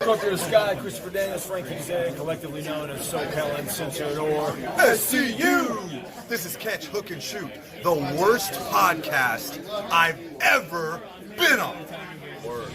Up to the sky, Christopher Daniels, Frankie Zay, collectively known as SoCal Uncensored or SCU! This is Catch, Hook, and Shoot, the worst podcast I've ever been on. Word.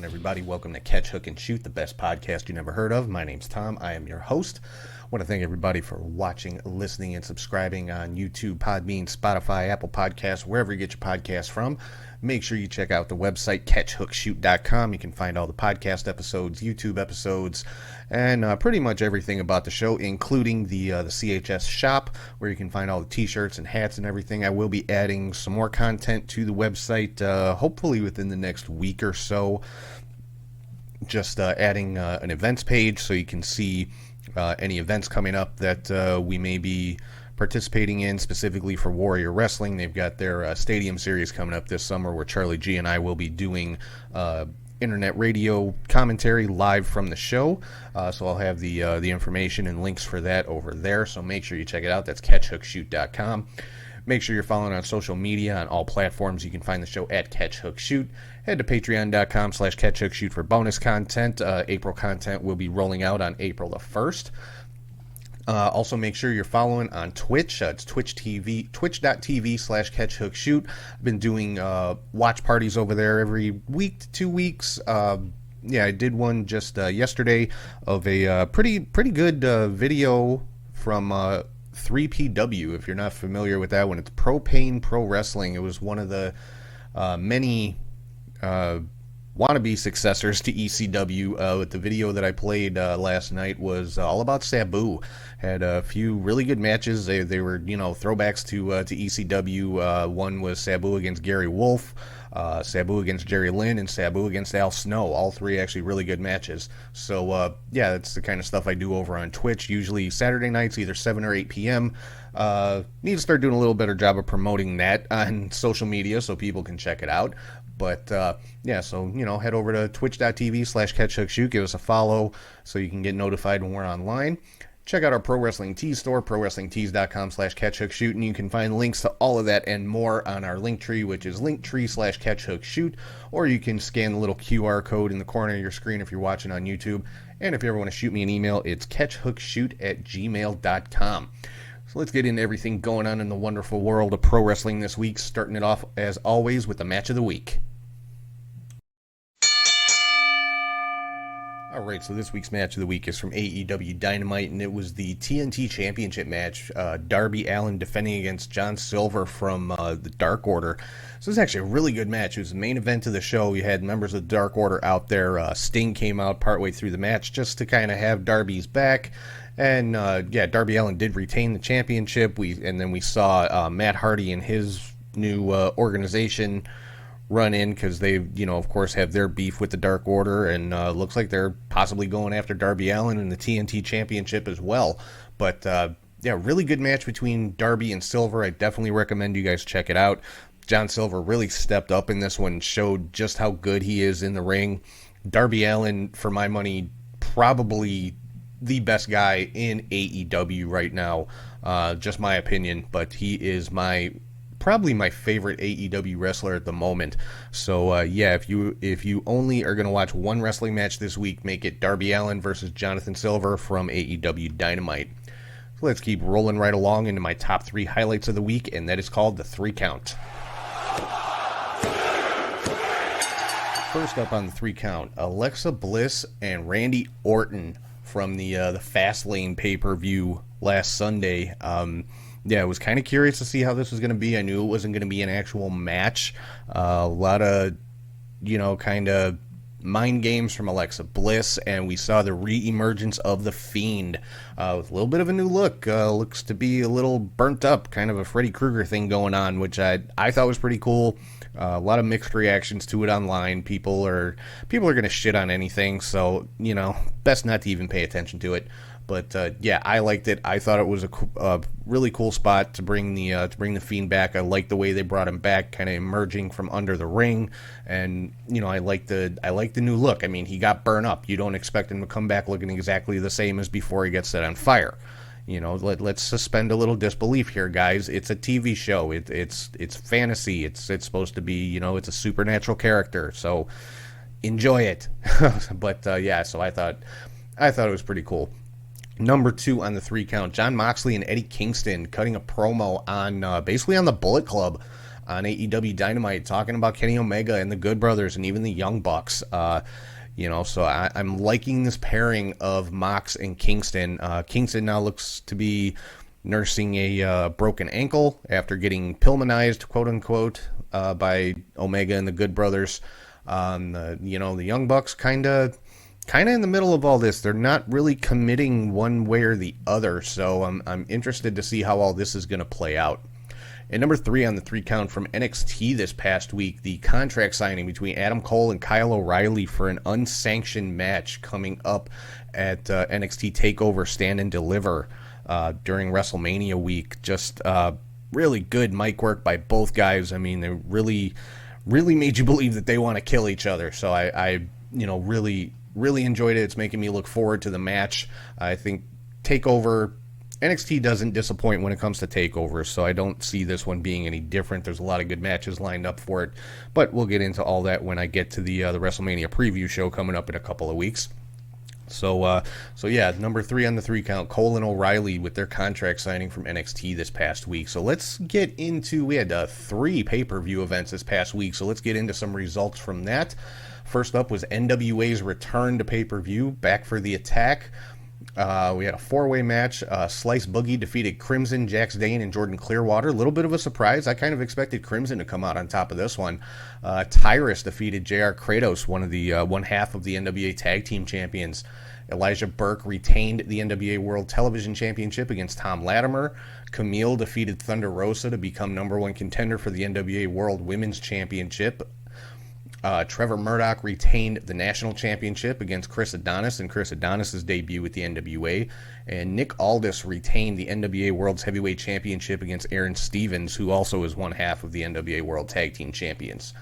Everybody, welcome to Catch, Hook, and Shoot, the best podcast you never heard of. My name's Tom. I am your host. I want to thank everybody for watching, listening, and subscribing on YouTube, Podbean, Spotify, Apple Podcasts, wherever you get your podcasts from. Make sure you check out the website, catchhookshoot.com. You can find all the podcast episodes, YouTube episodes, and pretty much everything about the show, including the CHS shop, where you can find all the t-shirts and hats and everything. I will be adding some more content to the website, hopefully within the next week or so. Just adding an events page so you can see any events coming up that we may be participating in, specifically for Warrior Wrestling. They've got their Stadium Series coming up this summer where Charlie G and I will be doing internet radio commentary live from the show. So I'll have the information and links for that over there. So make sure you check it out. That's catchhookshoot.com. Make sure you're following on social media on all platforms. You can find the show at Catch Hook Shoot. Head to patreon.com/catchhookshoot for bonus content. April content will be rolling out on April the 1st. Also, make sure you're following on Twitch. It's twitch.tv/catchhookshoot. I've been doing watch parties over there every week to 2 weeks. I did one just yesterday of a pretty good video from 3PW. If you're not familiar with that one, it's Propane Pro Wrestling. It was one of the many wannabe successors to ECW. The video that I played last night was all about Sabu. Had a few really good matches. They were, throwbacks to ECW. One was Sabu against Gary Wolf, Sabu against Jerry Lynn, and Sabu against Al Snow. All three actually really good matches. So, that's the kind of stuff I do over on Twitch, usually Saturday nights, either 7 or 8 p.m. Need to start doing a little better job of promoting that on social media so people can check it out. But, so, head over to twitch.tv/catchhookshoot. Give us a follow so you can get notified when we're online. Check out our Pro Wrestling Tees store, prowrestlingtees.com/catchhookshoot, and you can find links to all of that and more on our Linktree, which is linktree/catchhookshoot, or you can scan the little QR code in the corner of your screen if you're watching on YouTube. And if you ever want to shoot me an email, it's catchhookshoot@gmail.com. So let's get into everything going on in the wonderful world of pro wrestling this week, starting it off, as always, with the match of the week. Alright, so this week's match of the week is from AEW Dynamite, and it was the TNT Championship match. Darby Allin defending against John Silver from the Dark Order. So this is actually a really good match. It was the main event of the show. You had members of the Dark Order out there. Sting came out partway through the match just to kind of have Darby's back. And, Darby Allin did retain the championship. And then we saw Matt Hardy and his new organization run in because they, of course, have their beef with the Dark Order, and looks like they're possibly going after Darby Allin and the TNT Championship as well. But, really good match between Darby and Silver. I definitely recommend you guys check it out. John Silver really stepped up in this one, showed just how good he is in the ring. Darby Allin, for my money, probably the best guy in AEW right now. Just my opinion, but he is probably my favorite AEW wrestler at the moment. So if you only are going to watch one wrestling match this week, make it Darby Allin versus Jonathan Silver from AEW Dynamite. So let's keep rolling right along into my top 3 highlights of the week, and that is called the 3 count. First up on the 3 count, Alexa Bliss and Randy Orton from the Fastlane pay-per-view last Sunday. I was kind of curious to see how this was going to be. I knew it wasn't going to be an actual match. A lot of, kind of mind games from Alexa Bliss, and we saw the re-emergence of The Fiend with a little bit of a new look. Looks to be a little burnt up, kind of a Freddy Krueger thing going on, which I thought was pretty cool. A lot of mixed reactions to it online. People are going to shit on anything, so, best not to even pay attention to it. But yeah, I liked it. I thought it was a really cool spot to bring the Fiend back. I like the way they brought him back, kind of emerging from under the ring, and I like the new look. I mean, he got burned up. You don't expect him to come back looking exactly the same as before he gets set on fire. Let's suspend a little disbelief here, guys. It's a TV show. It's fantasy. It's supposed to be, it's a supernatural character. So enjoy it. But yeah, so I thought it was pretty cool. Number 2 on the 3 count, Jon Moxley and Eddie Kingston cutting a promo on basically on the Bullet Club on AEW Dynamite, talking about Kenny Omega and the Good Brothers and even the Young Bucks. So I'm liking this pairing of Mox and Kingston. Kingston now looks to be nursing a broken ankle after getting Pillmanized, quote unquote, by Omega and the Good Brothers. The Young Bucks kind of in the middle of all this. They're not really committing one way or the other, so I'm interested to see how all this is going to play out. And number 3 on the 3 count from NXT this past week, the contract signing between Adam Cole and Kyle O'Reilly for an unsanctioned match coming up at NXT TakeOver Stand and Deliver during WrestleMania week. Just really good mic work by both guys. I mean, they really made you believe that they want to kill each other. So I really enjoyed it. It's making me look forward to the match. I think TakeOver, NXT doesn't disappoint when it comes to takeovers, so I don't see this one being any different. There's a lot of good matches lined up for it, but we'll get into all that when I get to the WrestleMania preview show coming up in a couple of weeks. So yeah, number 3 on the 3 count, Cole and O'Reilly with their contract signing from NXT this past week. So let's get into, we had 3 pay-per-view events this past week, so let's get into some results from that. First up was NWA's return to pay-per-view, back for the attack. We had a 4-way match. Slice Boogie defeated Crimson, Jax Dane, and Jordan Clearwater. A little bit of a surprise. I kind of expected Crimson to come out on top of this one. Tyrus defeated JR Kratos, one half of the NWA Tag Team Champions. Elijah Burke retained the NWA World Television Championship against Tom Latimer. Camille defeated Thunder Rosa to become number 1 contender for the NWA World Women's Championship. Trevor Murdoch retained the national championship against Chris Adonis in Chris Adonis' debut with the NWA. And Nick Aldis retained the NWA World's Heavyweight Championship against Aaron Stevens, who also is one half of the NWA World Tag Team Champions.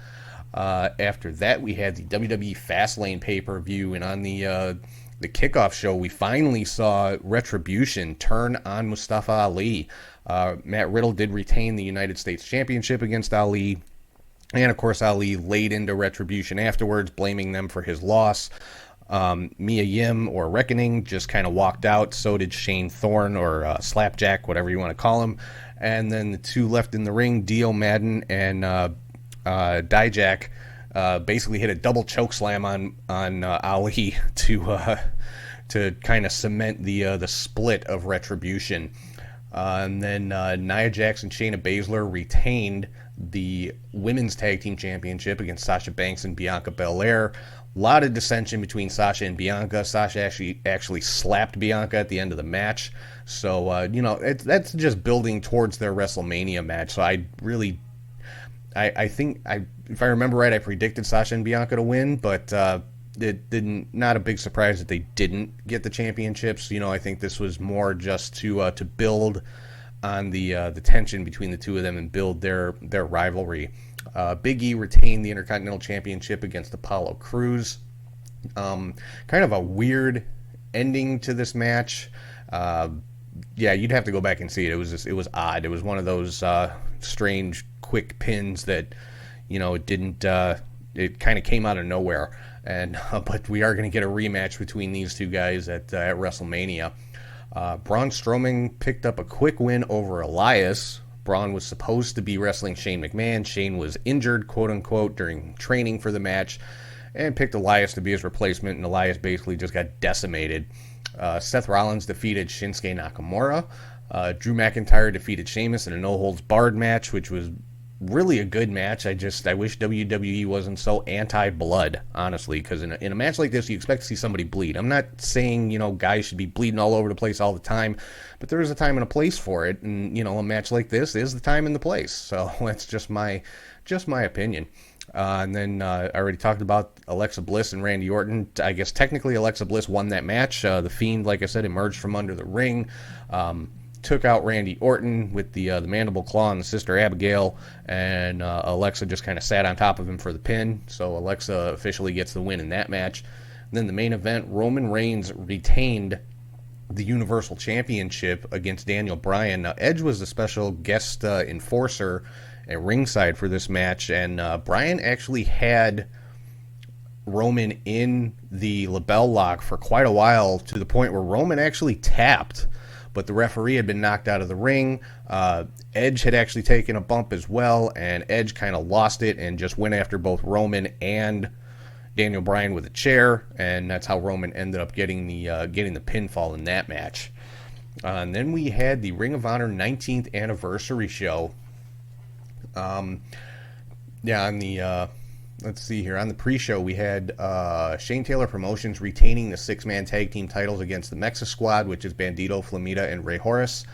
After that, we had the WWE Fastlane pay-per-view, and on the kickoff show, we finally saw Retribution turn on Mustafa Ali. Matt Riddle did retain the United States Championship against Ali. And, of course, Ali laid into Retribution afterwards, blaming them for his loss. Mia Yim, or Reckoning, just kind of walked out. So did Shane Thorne, or Slapjack, whatever you want to call him. And then the 2 left in the ring, Dio Madden and Dijak, basically hit a double choke slam on Ali to kind of cement the split of Retribution. And then Nia Jax and Shayna Baszler retained the Women's Tag Team Championship against Sasha Banks and Bianca Belair. A lot of dissension between Sasha and Bianca. Sasha actually slapped Bianca at the end of the match. So, that's just building towards their WrestleMania match. So I think, if I remember right, I predicted Sasha and Bianca to win, but not a big surprise that they didn't get the championships. I think this was more just to build on the tension between the 2 of them and build their rivalry. Big E retained the Intercontinental Championship against Apollo Crews. Kind of a weird ending to this match. Yeah, you'd have to go back and see it. It was odd. It was one of those strange quick pins that it kind of came out of nowhere. And but we are going to get a rematch between these 2 guys at WrestleMania. Braun Strowman picked up a quick win over Elias. Braun was supposed to be wrestling Shane McMahon. Shane was injured, quote-unquote, during training for the match, and picked Elias to be his replacement, and Elias basically just got decimated. Seth Rollins defeated Shinsuke Nakamura. Drew McIntyre defeated Sheamus in a no-holds-barred match, which was really a good match. I wish WWE wasn't so anti-blood, honestly, because in a match like this, you expect to see somebody bleed. I'm not saying, guys should be bleeding all over the place all the time, but there is a time and a place for it, and, a match like this is the time and the place. So that's just my opinion. And then I already talked about Alexa Bliss and Randy Orton. I guess technically Alexa Bliss won that match. The Fiend, like I said, emerged from under the ring, took out Randy Orton with the mandible claw and the Sister Abigail, and Alexa just kind of sat on top of him for the pin. So Alexa officially gets the win in that match. And then the main event, Roman Reigns retained the Universal Championship against Daniel Bryan. Now, Edge was the special guest enforcer at ringside for this match, and Bryan actually had Roman in the LeBell Lock for quite a while, to the point where Roman actually tapped, but the referee had been knocked out of the ring. Edge had actually taken a bump as well, and Edge kind of lost it and just went after both Roman and Daniel Bryan with a chair, and that's how Roman ended up getting the pinfall in that match. And then we had the Ring of Honor 19th anniversary show. On the let's see here, on the pre-show we had Shane Taylor Promotions retaining the 6-man tag team titles against the Mexa Squad, which is Bandito, Flamita, and Rey Horus.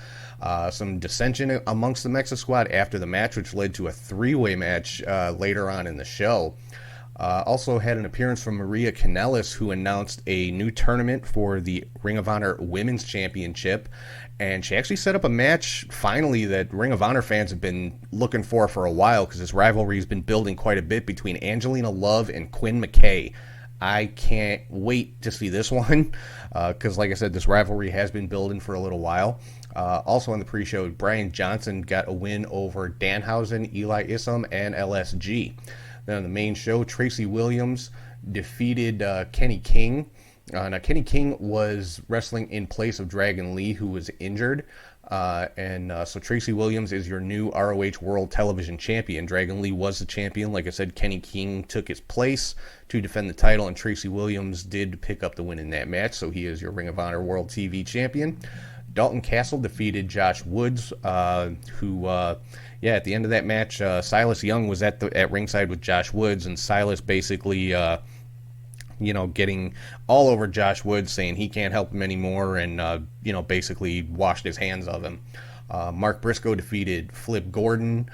Some dissension amongst the Mexa Squad after the match, which led to a 3-way match later on in the show. Also had an appearance from Maria Kanellis, who announced a new tournament for the Ring of Honor Women's Championship, and she actually set up a match, finally, that Ring of Honor fans have been looking for a while, because this rivalry has been building quite a bit between Angelina Love and Quinn McKay. I can't wait to see this one, because like I said, this rivalry has been building for a little while. Also on the pre-show, Brian Johnson got a win over Danhausen, Eli Isom, and LSG. Then on the main show, Tracy Williams defeated Kenny King. Now, Kenny King was wrestling in place of Dragon Lee, who was injured. So Tracy Williams is your new ROH World Television Champion. Dragon Lee was the champion. Like I said, Kenny King took his place to defend the title, and Tracy Williams did pick up the win in that match, so he is your Ring of Honor World TV Champion. Dalton Castle defeated Josh Woods, who... at the end of that match, Silas Young was at ringside with Josh Woods, and Silas basically, getting all over Josh Woods, saying he can't help him anymore, and, basically washed his hands of him. Mark Briscoe defeated Flip Gordon.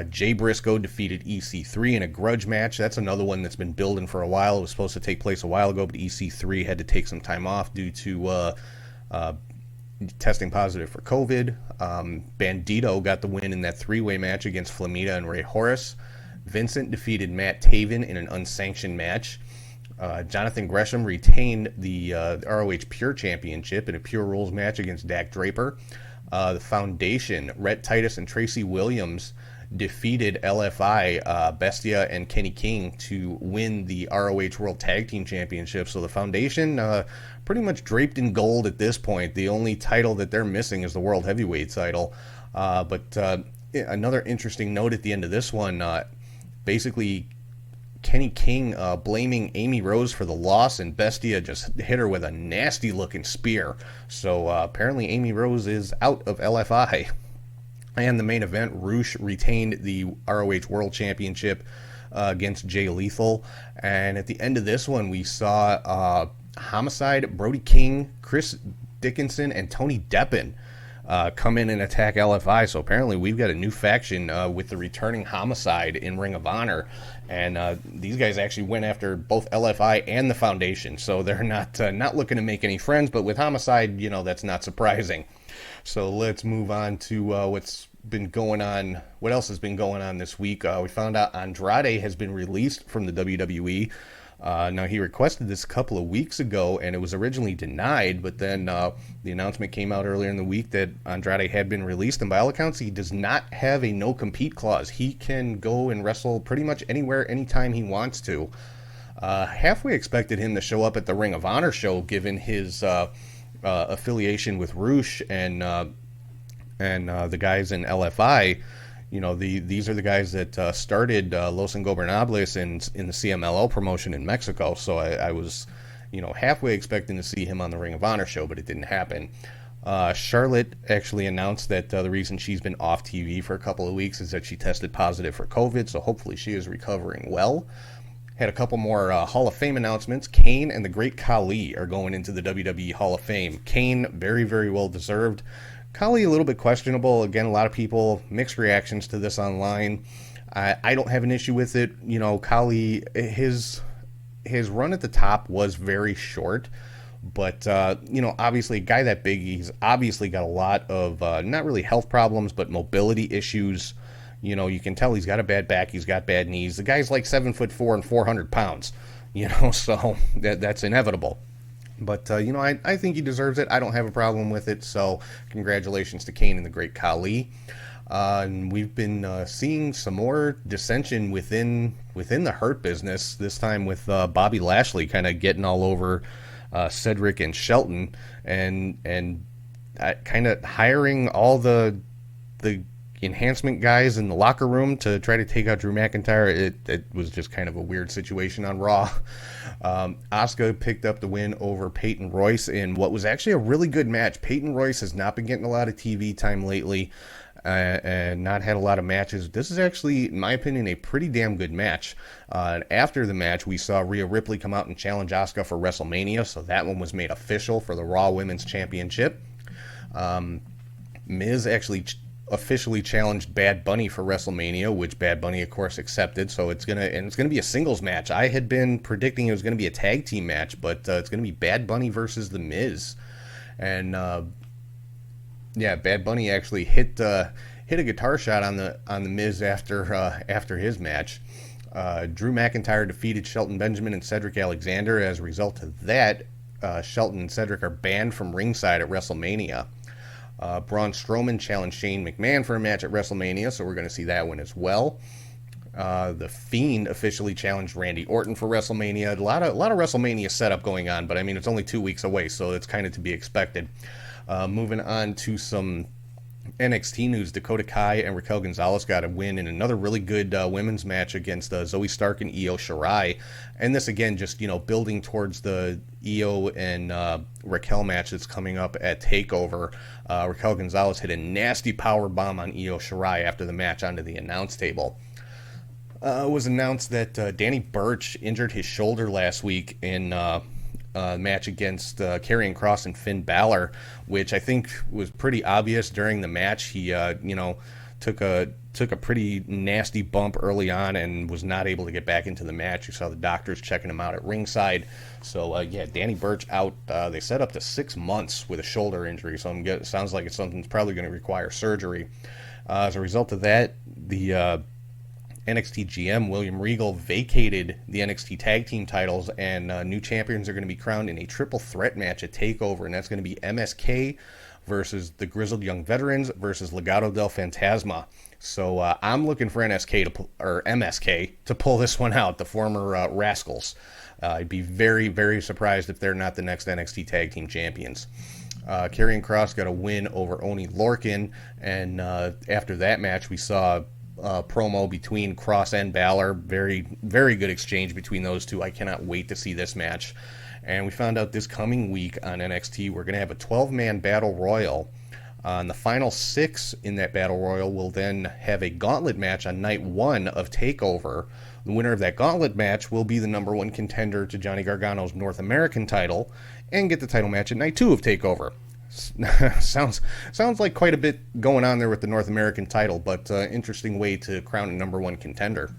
Jay Briscoe defeated EC3 in a grudge match. That's another one that's been building for a while. It was supposed to take place a while ago, but EC3 had to take some time off due to testing positive for COVID. Bandito got the win in that 3-way match against Flamita and Rey Horus. Vincent defeated Matt Taven in an unsanctioned match. Jonathan Gresham retained the ROH Pure Championship in a Pure Rules match against Dak Draper. The Foundation, Rhett Titus and Tracy Williams, defeated LFI, Bestia, and Kenny King to win the ROH World Tag Team Championship. So the Foundation pretty much draped in gold at this point. The only title that they're missing is the World Heavyweight title. But another interesting note at the end of this one, basically Kenny King blaming Amy Rose for the loss, and Bestia just hit her with a nasty-looking spear. So apparently Amy Rose is out of LFI. And the main event, Roosh retained the ROH World Championship against Jay Lethal. And at the end of this one, we saw Homicide, Brody King, Chris Dickinson, and Tony Deppen come in and attack LFI. So apparently we've got a new faction with the returning Homicide in Ring of Honor. And these guys actually went after both LFI and the Foundation. So they're not looking to make any friends. But with Homicide, that's not surprising. So let's move on to what's been going on. What else has been going on this week? We found out Andrade has been released from the WWE. Now, he requested this a couple of weeks ago, and it was originally denied, but then the announcement came out earlier in the week that Andrade had been released, and by all accounts, he does not have a no-compete clause. He can go and wrestle pretty much anywhere, anytime he wants to. Halfway expected him to show up at the Ring of Honor show, given his affiliation with Roosh and the guys in LFI. These are the guys that started Los Ingobernables in the CMLL promotion in Mexico. So I was, halfway expecting to see him on the Ring of Honor show, but it didn't happen. Charlotte actually announced that the reason she's been off TV for a couple of weeks is that she tested positive for COVID, so hopefully she is recovering well. Had a couple more Hall of Fame announcements. Kane and the Great Khali are going into the WWE Hall of Fame. Kane, very, very well deserved. Khali, a little bit questionable. Again, a lot of people, mixed reactions to this online. I don't have an issue with it. You know, Khali, his run at the top was very short. But, you know, obviously a guy that big, he's obviously got a lot of, not really health problems, but mobility issues. You know, you can tell he's got a bad back, he's got bad knees. The guy's like 7'4" and 400 pounds, you know, so that's inevitable. But, you know, I think he deserves it. I don't have a problem with it, so congratulations to Kane and the Great Khali. And we've been seeing some more dissension within the Hurt business, this time with Bobby Lashley kind of getting all over Cedric and Shelton, and kind of hiring all the enhancement guys in the locker room to try to take out Drew McIntyre. It was just kind of a weird situation on Raw. Asuka picked up the win over Peyton Royce in what was actually a really good match. Peyton Royce has not been getting a lot of TV time lately, and not had a lot of matches. This is actually, in my opinion, a pretty damn good match. And after the match, we saw Rhea Ripley come out and challenge Asuka for WrestleMania, so that one was made official for the Raw Women's Championship. Miz actually officially challenged Bad Bunny for WrestleMania, which Bad Bunny, of course, accepted. So it's gonna be a singles match. I had been predicting it was gonna be a tag team match, but it's gonna be Bad Bunny versus The Miz, and yeah, Bad Bunny actually hit a guitar shot on the Miz after his match. Drew McIntyre defeated Shelton Benjamin and Cedric Alexander. As a result of that, Shelton and Cedric are banned from ringside at WrestleMania. Braun Strowman challenged Shane McMahon for a match at WrestleMania, so we're going to see that one as well. The Fiend officially challenged Randy Orton for WrestleMania. A lot of WrestleMania setup going on, but I mean, it's only 2 weeks away, so it's kind of to be expected. Moving on to some NXT news, Dakota Kai and Raquel Gonzalez got a win in another really good women's match against Zoe Stark and Io Shirai. And this, again, just, you know, building towards the Io and Raquel match that's coming up at TakeOver. Raquel Gonzalez hit a nasty power bomb on Io Shirai after the match onto the announce table. It was announced that Danny Burch injured his shoulder last week in match against Karrion Kross and Finn Balor, which I think was pretty obvious during the match. He, you know, took a pretty nasty bump early on and was not able to get back into the match. You saw the doctors checking him out at ringside. So, yeah, Danny Burch out. They said up to 6 months with a shoulder injury, so it sounds like it's something that's probably going to require surgery. As a result of that, the NXT GM William Regal vacated the NXT Tag Team titles, and new champions are going to be crowned in a triple threat match at TakeOver, and that's going to be MSK versus the Grizzled Young Veterans versus Legado del Fantasma. So I'm looking for MSK to pull this one out, the former Rascals. I'd be very, very surprised if they're not the next NXT Tag Team champions. Karrion Kross got a win over Oni Lorcan, and after that match, we saw promo between Kross and Balor. Very, very good exchange between those two. I cannot wait to see this match. And we found out this coming week on NXT, we're going to have a 12-man battle royal. The final 6 in that battle royal will then have a gauntlet match on night 1 of TakeOver. The winner of that gauntlet match will be the number 1 contender to Johnny Gargano's North American title and get the title match at night 2 of TakeOver. Sounds like quite a bit going on there with the North American title, but interesting way to crown a number 1 contender.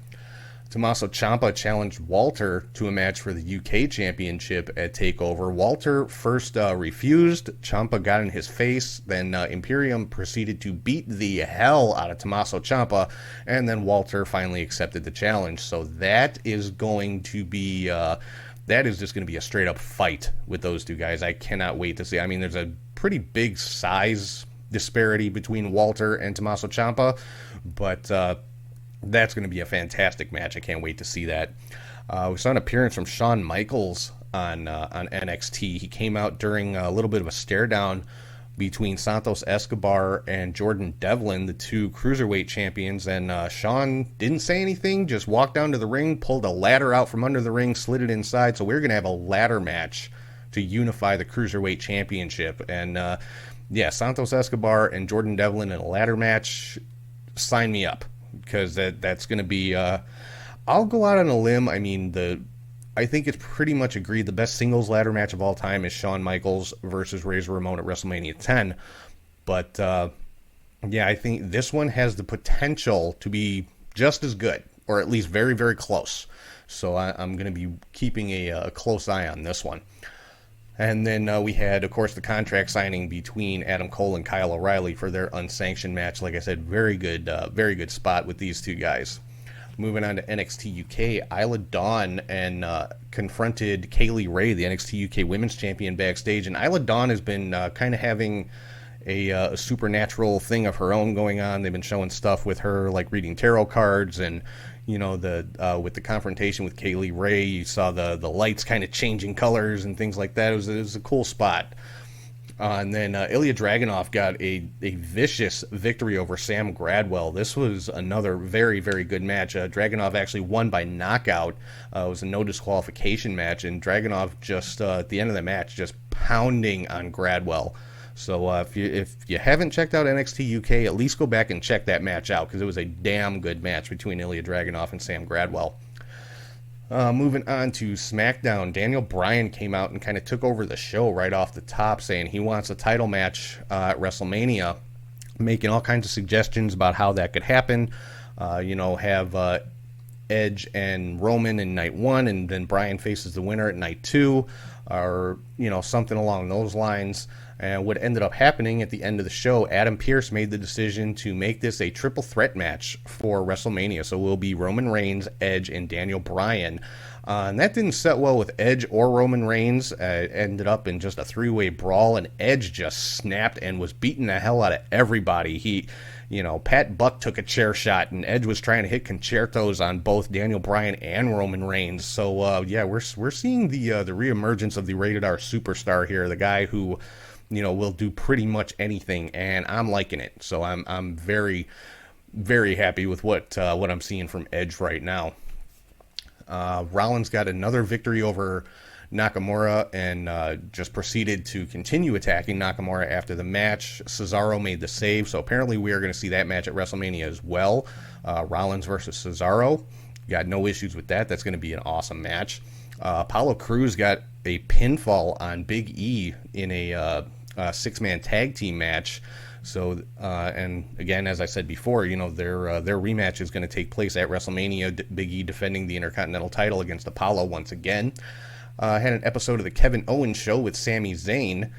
Tommaso Ciampa challenged Walter to a match for the UK Championship at TakeOver. Walter first refused. Ciampa got in his face. Then Imperium proceeded to beat the hell out of Tommaso Ciampa, and then Walter finally accepted the challenge. So that is going to be that is just going to be a straight up fight with those two guys. I cannot wait to see. I mean, there's a pretty big size disparity between Walter and Tommaso Ciampa, but that's going to be a fantastic match. I can't wait to see that. We saw an appearance from Shawn Michaels on NXT. He came out during a little bit of a stare down between Santos Escobar and Jordan Devlin, the 2 cruiserweight champions, and Shawn didn't say anything, just walked down to the ring, pulled a ladder out from under the ring, slid it inside. So we're going to have a ladder match to unify the Cruiserweight Championship. And yeah, Santos Escobar and Jordan Devlin in a ladder match, sign me up, because that's going to be, I'll go out on a limb. I mean, I think it's pretty much agreed the best singles ladder match of all time is Shawn Michaels versus Razor Ramon at WrestleMania 10. But yeah, I think this one has the potential to be just as good, or at least very, very close. So I'm going to be keeping a close eye on this one. And then we had, of course, the contract signing between Adam Cole and Kyle O'Reilly for their unsanctioned match. Like I said, very good spot with these two guys. Moving on to NXT UK, Isla Dawn and confronted Kaylee Ray, the NXT UK Women's Champion, backstage. And Isla Dawn has been kind of having a supernatural thing of her own going on. They've been showing stuff with her, like reading tarot cards, and you know, with the confrontation with Kaylee Ray, you saw the lights kind of changing colors and things like that. It was a cool spot. And then Ilya Dragunov got a vicious victory over Sam Gradwell. This was another very, very good match. Dragunov actually won by knockout. It was a no disqualification match, and Dragunov just at the end of the match just pounding on Gradwell. So if you haven't checked out NXT UK, at least go back and check that match out, because it was a damn good match between Ilya Dragunov and Sam Gradwell. Moving on to SmackDown, Daniel Bryan came out and kind of took over the show right off the top, saying he wants a title match at WrestleMania, making all kinds of suggestions about how that could happen. Have Edge and Roman in night 1, and then Bryan faces the winner at night 2, or something along those lines. And what ended up happening at the end of the show, Adam Pearce made the decision to make this a triple threat match for WrestleMania. So it will be Roman Reigns, Edge, and Daniel Bryan. And that didn't set well with Edge or Roman Reigns. It ended up in just a three-way brawl, and Edge just snapped and was beating the hell out of everybody. Pat Buck took a chair shot, and Edge was trying to hit concertos on both Daniel Bryan and Roman Reigns. So yeah, we're seeing the reemergence of the rated R superstar here, the guy who will do pretty much anything, and I'm liking it. So I'm very, very happy with what I'm seeing from Edge right now. Rollins got another victory over Nakamura and just proceeded to continue attacking Nakamura after the match. Cesaro made the save, so apparently we are going to see that match at WrestleMania as well. Rollins versus Cesaro. Got no issues with that. That's going to be an awesome match. Apollo Crews got a pinfall on Big E in a six-man tag team match. So, and again, as I said before, their rematch is going to take place at WrestleMania. Big E defending the Intercontinental title against Apollo once again. Had an episode of the Kevin Owens Show with Sami Zayn,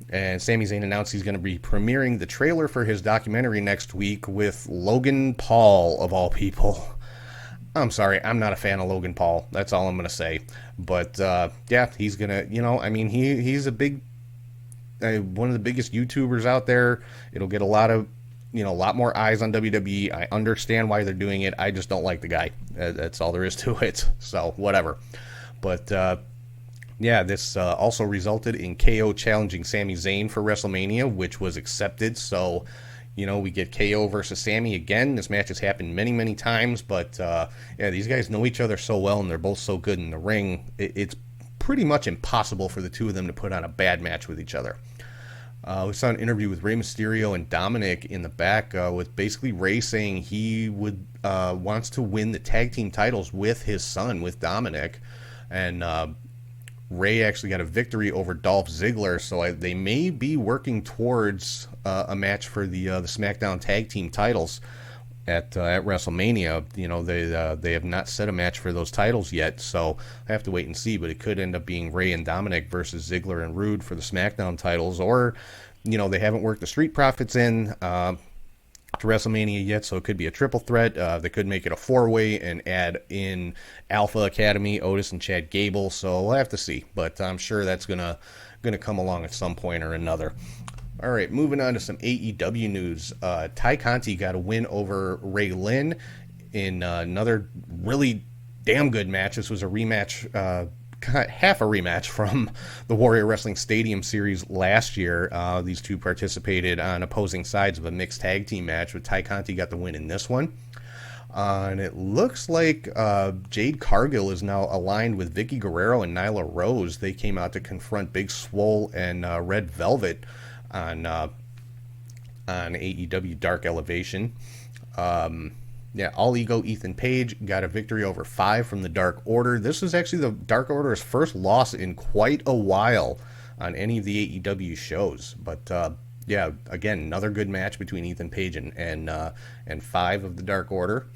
and Sami Zayn announced he's going to be premiering the trailer for his documentary next week with Logan Paul, of all people. I'm sorry, I'm not a fan of Logan Paul. That's all I'm going to say. But, yeah, he's going to, he's a big, one of the biggest YouTubers out there. It'll get a lot more eyes on WWE. I understand why they're doing it. I just don't like the guy. That's all there is to it. So, whatever. But, yeah, this also resulted in KO challenging Sami Zayn for WrestleMania, which was accepted. So, we get KO versus Sami again. This match has happened many, many times, but yeah, these guys know each other so well, and they're both so good in the ring. It's pretty much impossible for the two of them to put on a bad match with each other. We saw an interview with Rey Mysterio and Dominic in the back with basically Rey saying he wants to win the tag team titles with his son, with Dominic, and Rey actually got a victory over Dolph Ziggler, so they may be working towards a match for the SmackDown tag team titles at WrestleMania. They have not set a match for those titles yet, so I have to wait and see. But it could end up being Rey and Dominic versus Ziggler and Rude for the SmackDown titles, or they haven't worked the Street Profits in to WrestleMania yet, so it could be a triple threat. They could make it a four-way and add in Alpha Academy, Otis and Chad Gable, so we'll have to see, but I'm sure that's gonna come along at some point or another. All right, moving on to some AEW news. Ty Conti got a win over Ray Lynn in another really damn good match. This was a rematch, half a rematch from the Warrior Wrestling Stadium series last year. These two participated on opposing sides of a mixed tag team match, with Ty Conti got the win in this one. And it looks like Jade Cargill is now aligned with Vicky Guerrero and Nyla Rose. They came out to confront Big Swole and Red Velvet on AEW Dark Elevation. All Ego Ethan Page got a victory over 5 from the Dark Order. This was actually the Dark Order's first loss in quite a while on any of the AEW shows. But again, another good match between Ethan Page and 5 of the Dark Order.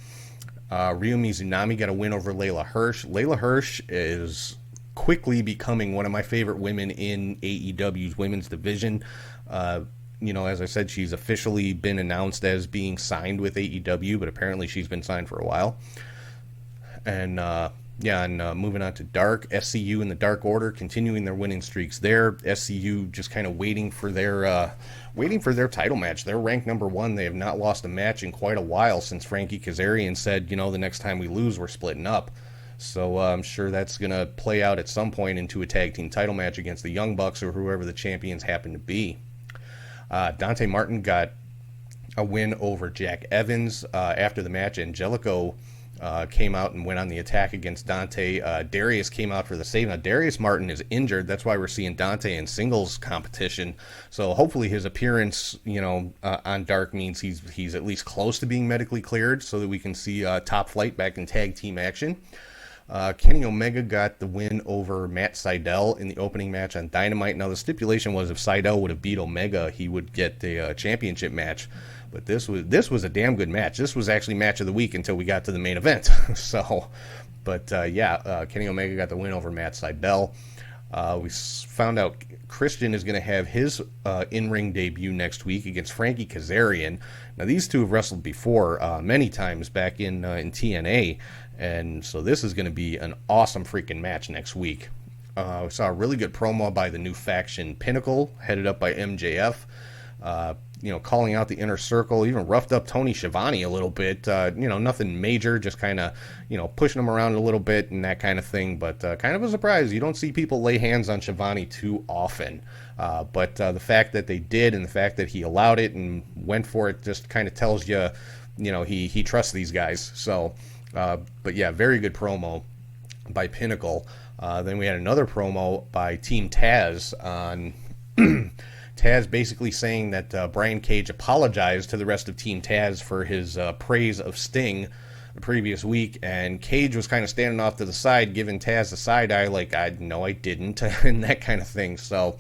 Ryo Mizunami got a win over Layla Hirsch. Layla Hirsch is quickly becoming one of my favorite women in AEW's women's division. As I said, she's officially been announced as being signed with AEW, but apparently she's been signed for a while. And moving on to Dark, SCU and the Dark Order continuing their winning streaks there. SCU just kind of waiting for their title match. They're ranked number 1. They have not lost a match in quite a while since Frankie Kazarian said, the next time we lose, we're splitting up. So I'm sure that's going to play out at some point into a tag team title match against the Young Bucks or whoever the champions happen to be. Dante Martin got a win over Jack Evans. After the match, Angelico came out and went on the attack against Dante. Darius came out for the save. Now, Darius Martin is injured. That's why we're seeing Dante in singles competition. So hopefully his appearance, on Dark means he's at least close to being medically cleared so that we can see Top Flight back in tag team action. Kenny Omega got the win over Matt Sydal in the opening match on Dynamite. Now, the stipulation was if Sydal would have beat Omega, he would get the championship match. But this was a damn good match. This was actually match of the week until we got to the main event. Kenny Omega got the win over Matt Sydal. We found out Christian is going to have his in-ring debut next week against Frankie Kazarian. Now, these two have wrestled before many times back in TNA, and so this is going to be an awesome freaking match next week. We saw a really good promo by the new faction Pinnacle, headed up by MJF. Calling out the Inner Circle, even roughed up Tony Schiavone a little bit. Nothing major, just kind of, pushing him around a little bit and that kind of thing. But kind of a surprise. You don't see people lay hands on Schiavone too often. But the fact that they did and the fact that he allowed it and went for it just kind of tells you, he trusts these guys. So, very good promo by Pinnacle. Then we had another promo by Team Taz on... Taz basically saying that Brian Cage apologized to the rest of Team Taz for his praise of Sting the previous week, and Cage was kind of standing off to the side, giving Taz a side eye, like, I didn't, and that kind of thing. So,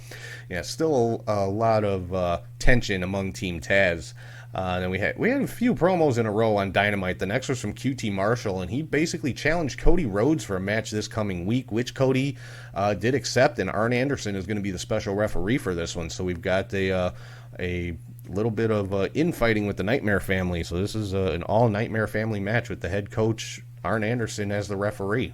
still a lot of tension among Team Taz. Then we had a few promos in a row on Dynamite. The next was from QT Marshall, and he basically challenged Cody Rhodes for a match this coming week, which Cody did accept, and Arn Anderson is going to be the special referee for this one. So we've got a little bit of infighting with the Nightmare family. So this is an all Nightmare family match with the head coach Arn Anderson as the referee.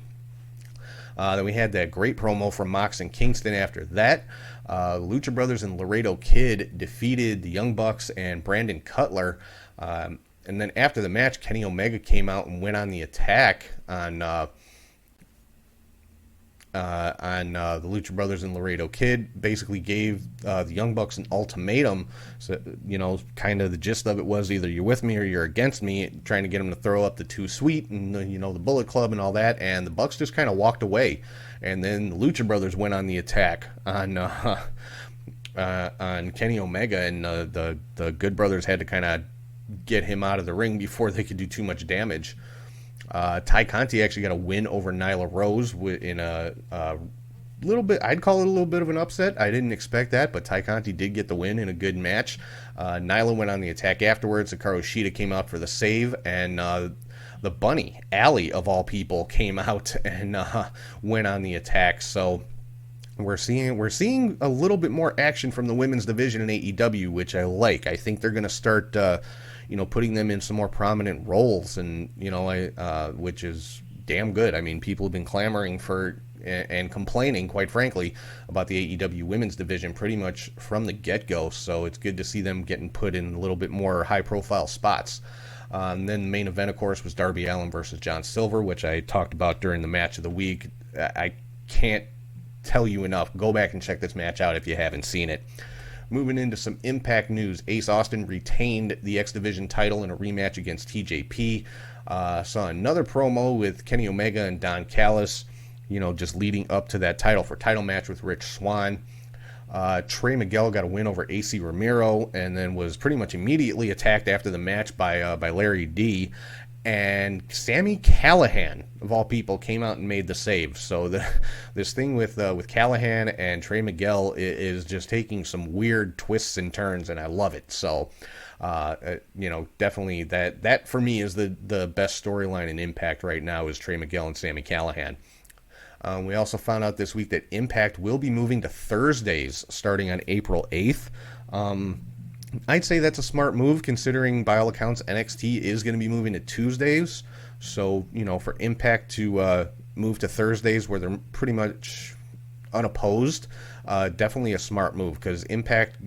Then we had that great promo from Mox and Kingston after that. Lucha Brothers and Laredo Kid defeated the Young Bucks and Brandon Cutler. And then after the match, Kenny Omega came out and went on the attack on the Lucha Brothers and Laredo Kid. Basically gave the Young Bucks an ultimatum. So, kind of the gist of it was either you're with me or you're against me, trying to get them to throw up the Too Sweet and, the Bullet Club and all that. And the Bucks just kind of walked away. And then the Lucha Brothers went on the attack on Kenny Omega, and the Good Brothers had to kind of get him out of the ring before they could do too much damage. Ty Conti actually got a win over Nyla Rose in a little bit, I'd call it a little bit of an upset. I didn't expect that, but Ty Conti did get the win in a good match. Nyla went on the attack afterwards. Hikaru Shida came out for the save, and the Bunny, Allie of all people, came out and went on the attack. So we're seeing a little bit more action from the women's division in AEW, which I like. I think they're going to start putting them in some more prominent roles, and which is damn good. I mean, people have been clamoring for and complaining, quite frankly, about the AEW women's division pretty much from the get-go. So it's good to see them getting put in a little bit more high-profile spots. And then the main event, of course, was Darby Allin versus John Silver, which I talked about during the match of the week. I can't tell you enough. Go back and check this match out if you haven't seen it. Moving into some Impact news, Ace Austin retained the X Division title in a rematch against TJP. Saw another promo with Kenny Omega and Don Callis, just leading up to that title match with Rich Swann. Trey Miguel got a win over AC Romero and then was pretty much immediately attacked after the match by Larry D. And Sami Callihan, of all people, came out and made the save. So this thing with Callihan and Trey Miguel is just taking some weird twists and turns, and I love it. So, definitely that for me is the best storyline in Impact right now is Trey Miguel and Sami Callihan. We also found out this week that Impact will be moving to Thursdays starting on April 8th. I'd say that's a smart move considering, by all accounts, NXT is going to be moving to Tuesdays. So, for Impact to move to Thursdays where they're pretty much unopposed, definitely a smart move because Impact,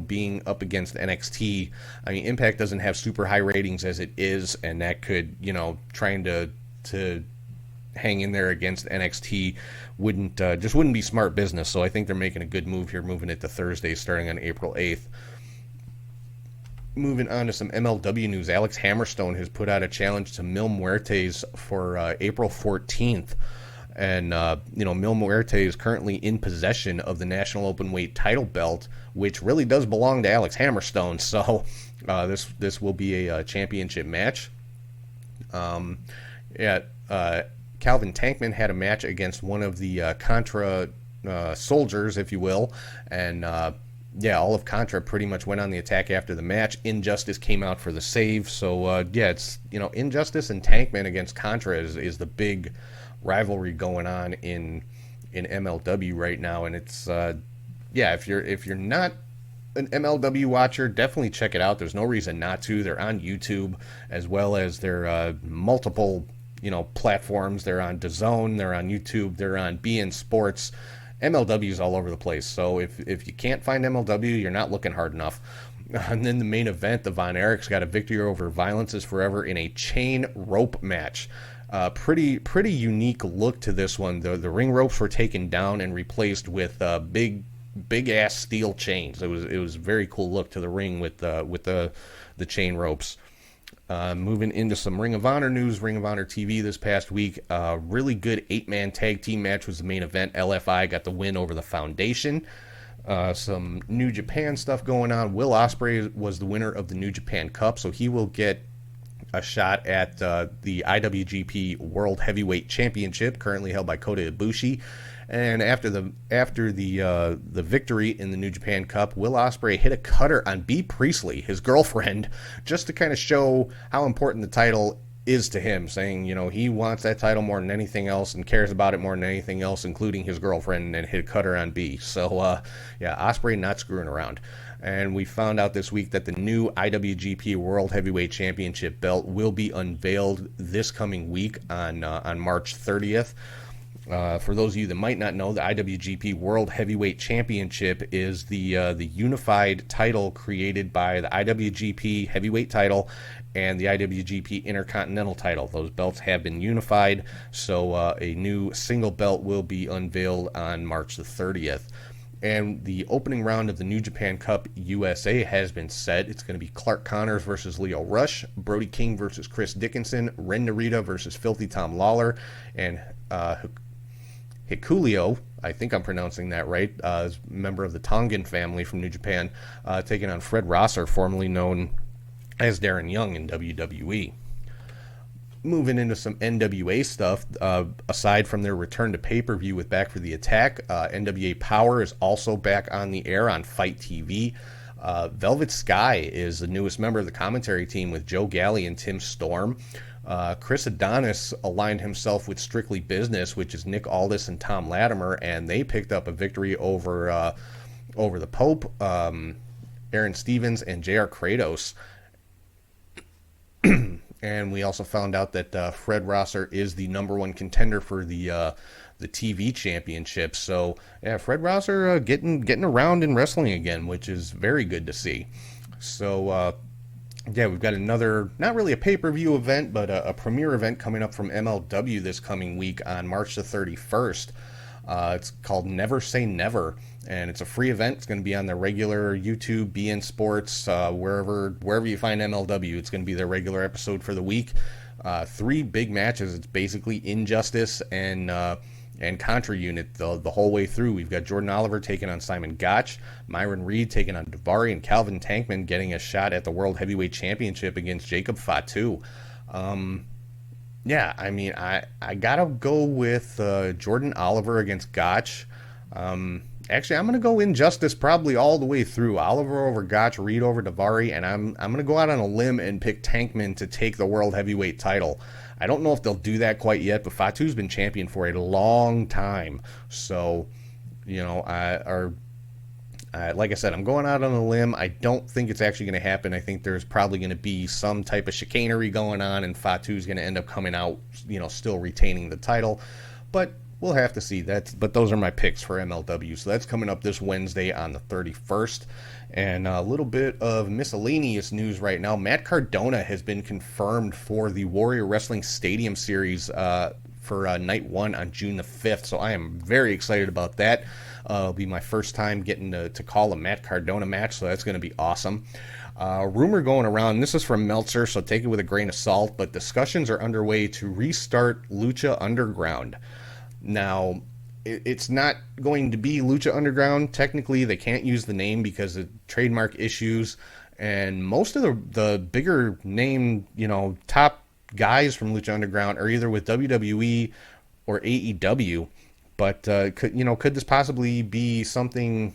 being up against NXT, Impact doesn't have super high ratings as it is, and that could, trying to hang in there against NXT wouldn't be smart business. So I think they're making a good move here, moving it to Thursdays starting on April 8th. Moving on to some MLW news, Alex Hammerstone has put out a challenge to Mil Muertes for April 14th. And, Mil Muertes is currently in possession of the National Openweight title belt, which really does belong to Alex Hammerstone. So this will be a championship match. Calvin Tankman had a match against one of the Contra soldiers, if you will, and all of Contra pretty much went on the attack after the match. Injustice came out for the save, so it's Injustice and Tankman against Contra is the big rivalry going on in MLW right now, and it's if you're not an MLW watcher, definitely check it out. There's no reason not to. They're on YouTube as well as their multiple platforms. They're on DAZN, they're on YouTube, they're on BN Sports. MLW is all over the place. So if you can't find MLW, you're not looking hard enough. And then the main event, the Von Erichs got a victory over Violence is Forever in a chain rope match. Pretty unique look to this one. The ring ropes were taken down and replaced with big ass steel chains. It was a very cool look to the ring with the chain ropes. Moving into some Ring of Honor news, Ring of Honor TV this past week, really good 8-man tag team match was the main event. LFI got the win over the Foundation. Some New Japan stuff going on. Will Ospreay was the winner of the New Japan Cup, so he will get a shot at the IWGP World Heavyweight Championship, currently held by Kota Ibushi. And after the victory in the New Japan Cup, Will Ospreay hit a cutter on Bea Priestley, his girlfriend, just to kind of show how important the title is to him, saying, he wants that title more than anything else and cares about it more than anything else, including his girlfriend, and hit a cutter on Bea. So, Ospreay not screwing around. And we found out this week that the new IWGP World Heavyweight Championship belt will be unveiled this coming week on March 30th. For those of you that might not know, the IWGP World Heavyweight Championship is the unified title created by the IWGP Heavyweight title and the IWGP Intercontinental title. Those belts have been unified, so a new single belt will be unveiled on March the 30th. And the opening round of the New Japan Cup USA has been set. It's going to be Clark Connors versus Leo Rush, Brody King versus Chris Dickinson, Ren Narita versus Filthy Tom Lawler, and Hikuleo, I think I'm pronouncing that right, member of the Tongan family from New Japan, taking on Fred Rosser, formerly known as Darren Young in WWE. Moving into some NWA stuff, aside from their return to pay-per-view with Back for the Attack, NWA Powerrr is also back on the air on Fight TV. Velvet Sky is the newest member of the commentary team with Joe Galli and Tim Storm. Chris Adonis aligned himself with Strictly Business, which is Nick Aldis and Tom Latimer, and they picked up a victory over the Pope, Aaron Stevens, and J.R. Kratos. And we also found out that Fred Rosser is the number one contender for the TV championship. So, yeah, Fred Rosser getting around in wrestling again, which is very good to see. So, we've got another, not really a pay-per-view event, but a premiere event coming up from MLW this coming week on March the 31st. It's called Never Say Never, and it's a free event. It's going to be on their regular YouTube, BN Sports, wherever you find MLW. It's going to be their regular episode for the week. 3 big matches. It's basically Injustice and Contra Unit the whole way through. We've got Jordan Oliver taking on Simon Gotch, Myron Reed taking on Davari, and Calvin Tankman getting a shot at the World Heavyweight Championship against Jacob Fatu. Yeah, I mean, I gotta go with Jordan Oliver against Gotch. Actually, I'm gonna go Injustice probably all the way through. Oliver over Gotch, Reed over Davari, and I'm gonna go out on a limb and pick Tankman to take the World Heavyweight title. I don't know if they'll do that quite yet, but Fatu's been champion for a long time. So, you know, like I said, I'm going out on a limb. I don't think it's actually going to happen. I think there's probably going to be some type of chicanery going on, and Fatu's going to end up coming out, you know, still retaining the title. But we'll have to see. But those are my picks for MLW. So that's coming up this Wednesday on the 31st. And a little bit of miscellaneous news right now. Matt Cardona has been confirmed for the Warrior Wrestling Stadium Series for Night 1 on June the 5th. So I am very excited about that. It'll be my first time getting to call a Matt Cardona match, so that's going to be awesome. Rumor going around, this is from Meltzer, so take it with a grain of salt, but discussions are underway to restart Lucha Underground. Now, it's not going to be Lucha Underground. Technically, they can't use the name because of trademark issues, and most of the bigger name, you know, top guys from Lucha Underground are either with WWE or AEW. But could this possibly be something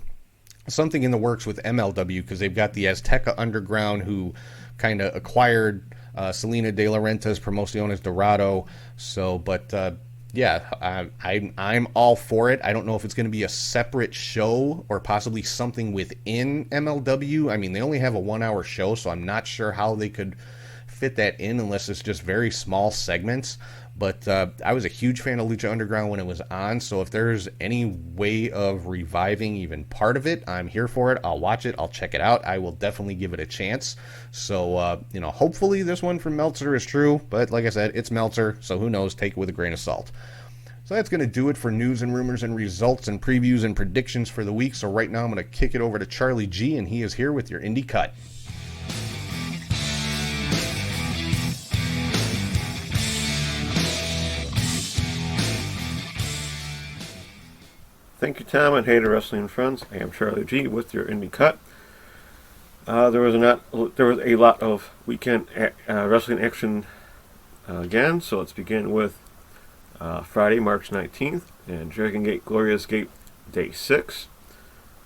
in the works with MLW, because they've got the Azteca Underground, who kind of acquired Selena De La Renta's Promociones Dorado. So, but yeah, I'm all for it. I don't know if it's going to be a separate show or possibly something within MLW. I mean, they only have a 1-hour show, so I'm not sure how they could fit that in unless it's just very small segments. But I was a huge fan of Lucha Underground when it was on, so if there's any way of reviving even part of it, I'm here for it. I'll watch it. I'll check it out. I will definitely give it a chance. So, hopefully this one from Meltzer is true. But like I said, it's Meltzer, so who knows? Take it with a grain of salt. So that's going to do it for news and rumors and results and previews and predictions for the week. So right now I'm going to kick it over to Charlie G, and he is here with your Indie Cut. Thank you, Tom, and hey to wrestling friends. I am Charlie G with your Indie Cut. There was a lot of weekend wrestling action again, so let's begin with Friday, March 19th, and Dragon Gate Glorious Gate Day 6,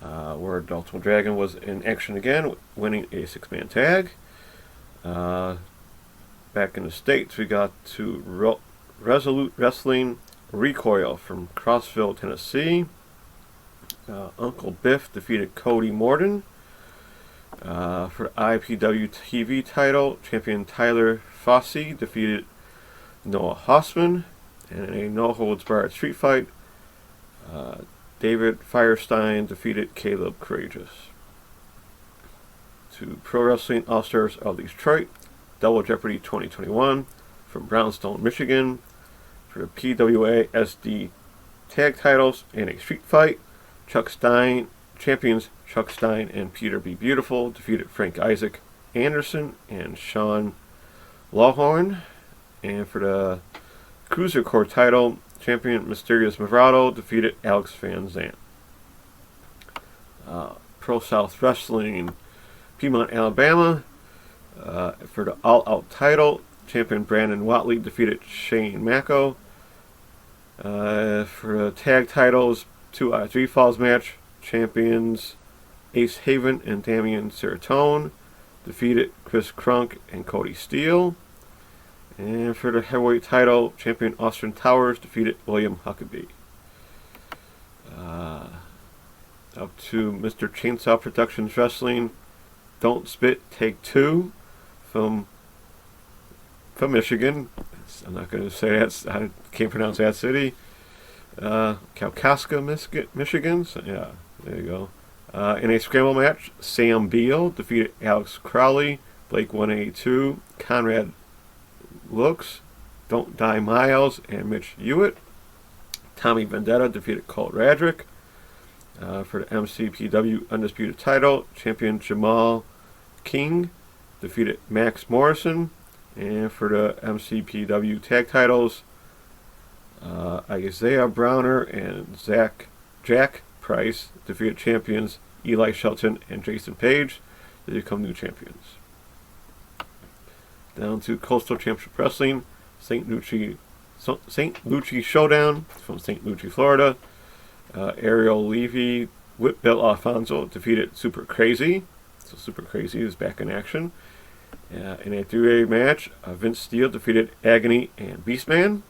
where Ultimo Dragon was in action again, winning a 6-man tag. Back in the States, we got to Resolute Wrestling Recoil from Crossville, Tennessee. Uncle Biff defeated Cody Morton. For IPW TV title, champion Tyler Fossey defeated Noah Hossman. And in a no-holds-barred street fight, David Firestein defeated Caleb Courageous. To Pro Wrestling All-Stars of Detroit, Double Jeopardy 2021 from Brownstone, Michigan. For the PWA SD tag titles in a street fight, champions Chuck Stein and Peter B. Beautiful defeated Frank Isaac Anderson and Sean Lawhorn. And for the Cruiser Core title, champion Mysterious Mavado defeated Alex Van Zandt. Pro South Wrestling Piedmont, Alabama. For the All Out title, champion Brandon Watley defeated Shane Mako. For the tag titles, 2 out of 3 Falls match, champions Ace Haven and Damian Seratone defeated Chris Crunk and Cody Steele. And for the heavyweight title, champion Austin Towers defeated William Huckabee. Up to Mr. Chainsaw Productions Wrestling, Don't Spit, Take 2 from Michigan. I'm not going to say that. I can't pronounce that city. Kalkaska, Michigan. So, yeah, there you go. In a scramble match, Sam Beal defeated Alex Crowley, Blake 182, Conrad Looks, Don't Die Miles, and Mitch Hewitt. Tommy Vendetta defeated Colt Radrick. For the MCPW Undisputed title, champion Jamal King defeated Max Morrison. And for the MCPW tag titles, Isaiah Browner and Jack Price defeated champions Eli Shelton and Jason Page. They become new champions. Down to Coastal Championship Wrestling, St. Lucie Showdown from St. Lucie, Florida. Ariel Levy with Bill Alfonso defeated Super Crazy. So Super Crazy is back in action. In a three-way match, Vince Steele defeated Agony and Beastman.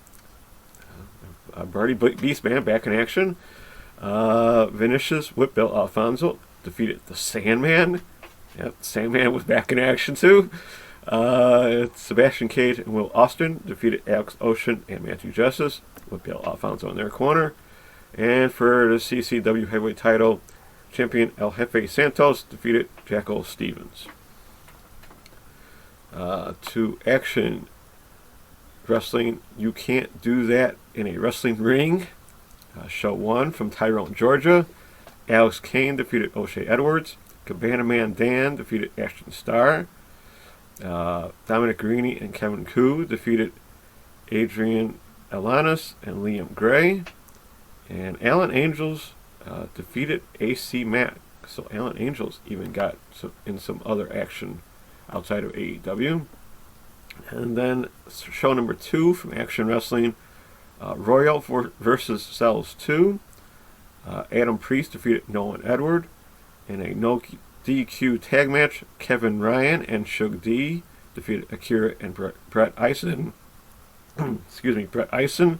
Beastman back in action. Vinicius with Bill Alfonso defeated the Sandman. Yep, Sandman was back in action too. Sebastian Cage and Will Austin defeated Alex Ocean and Matthew Justice with Bill Alfonso in their corner. And for the CCW Heavyweight title, champion El Jefe Santos defeated Jackal Stevens. To Action Wrestling, You Can't Do That in a Wrestling Ring. Show 1 from Tyrone, Georgia. Alex Kane defeated O'Shea Edwards. Cabana Man Dan defeated Ashton Starr. Dominic Guarini and Kevin Koo defeated Adrian Alanis and Liam Gray. And Alan Angels defeated AC Mack. So Alan Angels even got in some other action outside of AEW. And then show number 2 from Action Wrestling, Royal versus Cells 2. Adam Priest defeated Nolan Edward. In a no DQ tag match, Kevin Ryan and Shug D defeated Akira and Brett Eisen. Brett Eisen.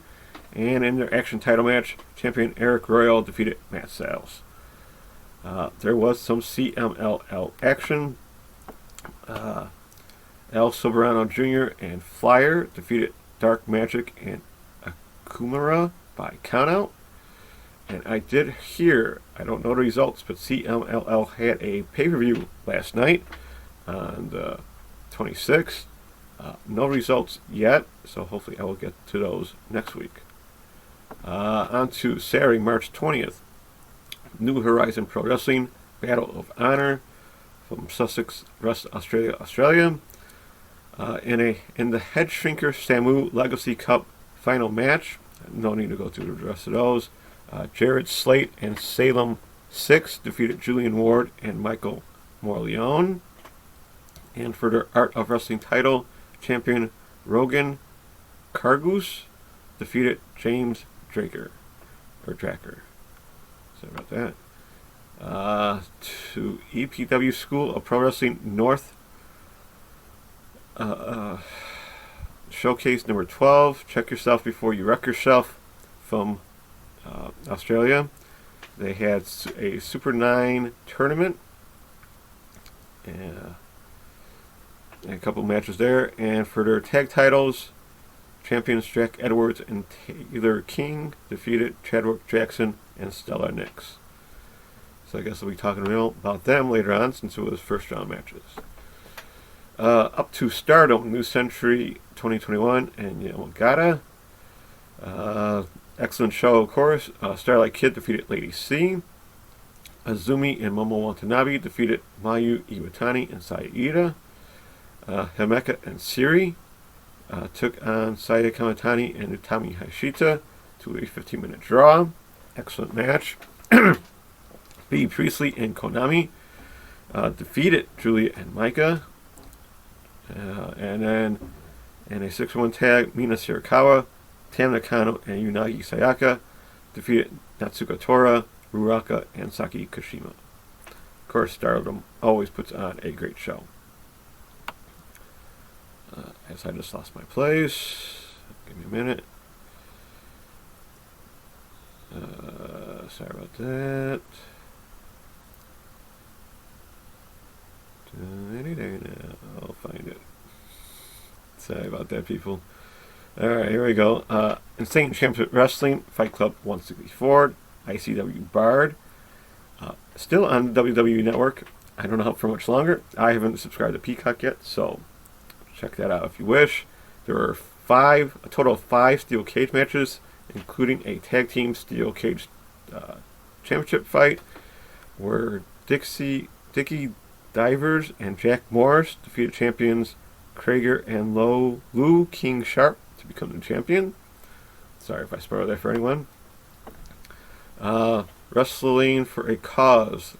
And in their action title match, champion Eric Royal defeated Matt Sales. There was some CMLL action. El Soberano Jr. and Flyer defeated Dark Magic and Akumara by countout. And I did hear, I don't know the results, but CMLL had a pay-per-view last night on the 26th. No results yet, so hopefully I will get to those next week. On to Saturday, March 20th. New Horizon Pro Wrestling Battle of Honor from Sussex, Australia. In the Head Shrinker Samu Legacy Cup final match, no need to go through the rest of those. Jared Slate and Salem 6 defeated Julian Ward and Michael Morleone. And for their Art of Wrestling title, champion Rogan Kargus defeated James Draker. Sorry about that. To EPW School of Pro Wrestling North Showcase number 12. Check yourself before you wreck yourself from Australia. They had a Super 9 tournament and a couple matches there. And for their tag titles, champions Jack Edwards and Taylor King defeated Chadwick Jackson and Stella Nix. So I guess we'll be talking about them later on since it was first round matches. Up to Stardom, New Century 2021 and Yamagata. Excellent show, of course. Starlight Kid defeated Lady C. Azumi and Momo Watanabe defeated Mayu Iwatani and Saida. Himeka and Siri took on Saya Kamatani and Utami Hashita to a 15-minute draw. Excellent match. B. Priestley and Konami defeated Julia and Micah. And then in a 6-1 tag, Mina Shirakawa, Tam Nakano, and Unagi Sayaka defeated Natsuka Tora, Ruraka, and Saki Kashima. Of course, Stardom always puts on a great show. As I just lost my place. Give me a minute. Sorry about that. Any day now. I'll find it. Sorry about that, people. Alright, here we go. Insane Championship Wrestling, Fight Club 164, ICW Bard. Still on the WWE Network. I don't know for much longer. I haven't subscribed to Peacock yet, so check that out if you wish. There are a total of 5 steel cage matches, including a tag team steel cage championship fight, where Dickie Divers and Jack Morris defeated champions Krager and Lou King Sharp to become the champion. Sorry if I spoiled that for anyone. Wrestling for a Cause.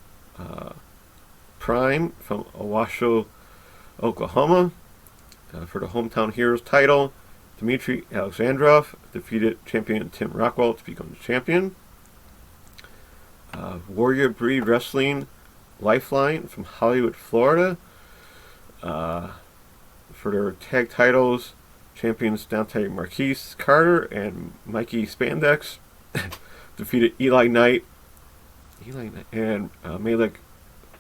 Prime from Owasho, Oklahoma. For the Hometown Heroes title, Dmitry Alexandrov defeated champion Tim Rockwell to become the champion. Warrior Breed Wrestling Lifeline from Hollywood, Florida. For their tag titles, champions Dante Marquise Carter and Mikey Spandex defeated Eli Knight and Malik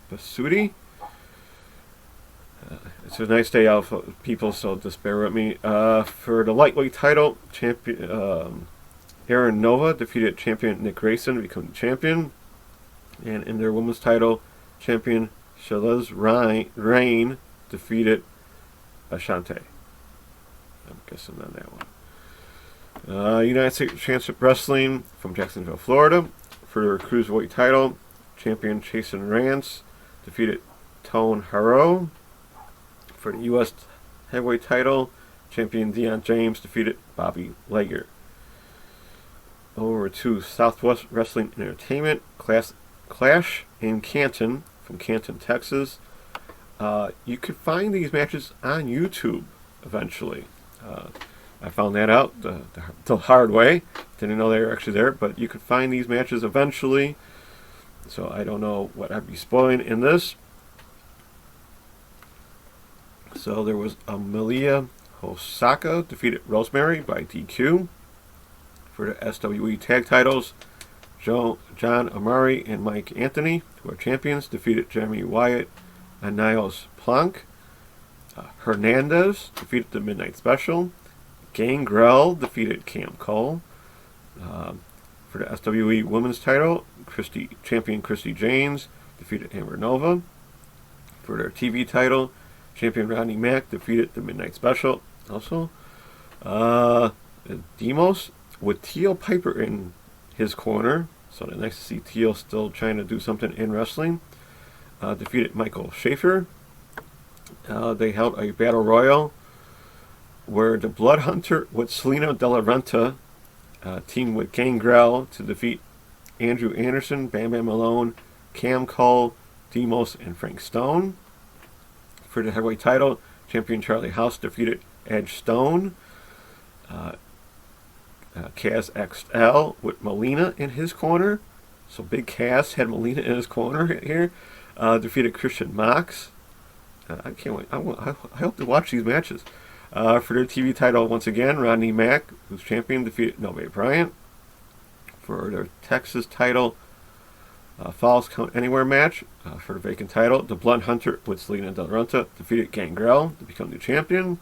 Basuti. It's a nice day out for people, so just bear with me. For the lightweight title, champion Aaron Nova defeated champion Nick Grayson to become the champion. And in their women's title, champion Shalaz Rain defeated Ashante. I'm guessing on that one. United States Championship Wrestling from Jacksonville, Florida. For their cruiserweight title, champion Chasen Rance defeated Tone Haro. For the U.S. heavyweight title, champion Deion James defeated Bobby Lager. Over to Southwest Wrestling Entertainment, Clash in Canton, from Canton, Texas. You could find these matches on YouTube eventually. I found that out the hard way. Didn't know they were actually there, but you could find these matches eventually. So I don't know what I'd be spoiling in this. So there was Amelia Hosaka defeated Rosemary by DQ. For the SWE tag titles, John Amari and Mike Anthony, who are champions, defeated Jeremy Wyatt and Niles Planck. Hernandez defeated the Midnight Special. Gangrel defeated Cam Cole. For the SWE women's title, champion Christy James defeated Amber Nova. For their TV title, champion Rodney Mack defeated the Midnight Special. Also, Demos with Teal Piper in his corner. So it's nice to see Teal still trying to do something in wrestling. Defeated Michael Schaefer. They held a battle royal where the Blood Hunter with Selena De La Renta teamed with Gangrel to defeat Andrew Anderson, Bam Bam Malone, Cam Cole, Demos, and Frank Stone. For the heavyweight title, champion Charlie House defeated Edge Stone. Kaz XL with Molina in his corner. So Big Cass had Molina in his corner here. Defeated Christian Mox. I can't wait. I hope to watch these matches. For their TV title, once again, Rodney Mack, who's champion, defeated Nobe Bryant. For their Texas title, Falls Count Anywhere match, for the vacant title, the Blood Hunter with Selena Del Renta defeated Gangrel to become the champion.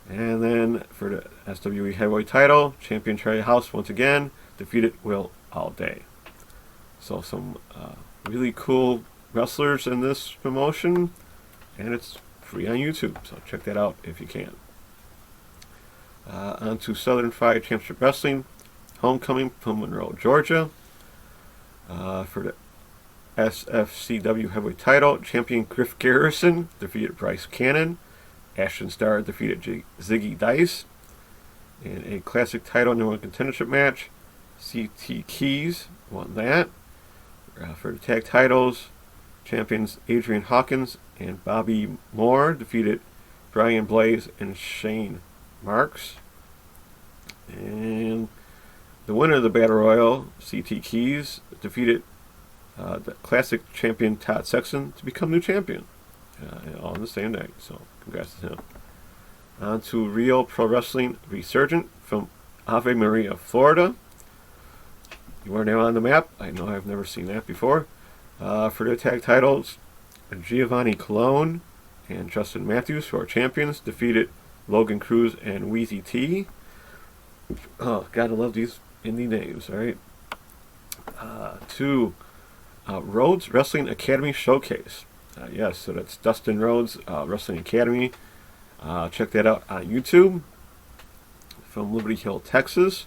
And then for the SWE heavyweight title, champion Charlie House once again defeated Will All Day. So some really cool wrestlers in this promotion, and it's free on YouTube, so check that out if you can. On to Southern Fried Championship Wrestling, Homecoming from Monroe, Georgia. For the SFCW heavyweight title, champion Griff Garrison defeated Bryce Cannon. Ashton Starr defeated Ziggy Dice. In a classic title number one contendership match, CT Keys won that. For the tag titles, champions Adrian Hawkins and Bobby Moore defeated Brian Blaze and Shane Marks. And the winner of the Battle Royal, CT Keys, defeated the classic champion Todd Sexton to become new champion all on the same day. So congrats to him. On to Real Pro Wrestling Resurgent from Ave Maria, Florida. You are now on the map. I know I've never seen that before. For their tag titles, Giovanni Colon and Justin Matthews, who are champions, defeated Logan Cruz and Wheezy T. Oh, gotta love these indie names, right? To Rhodes Wrestling Academy Showcase. Yes, so that's Dustin Rhodes Wrestling Academy. Check that out on YouTube. From Liberty Hill, Texas.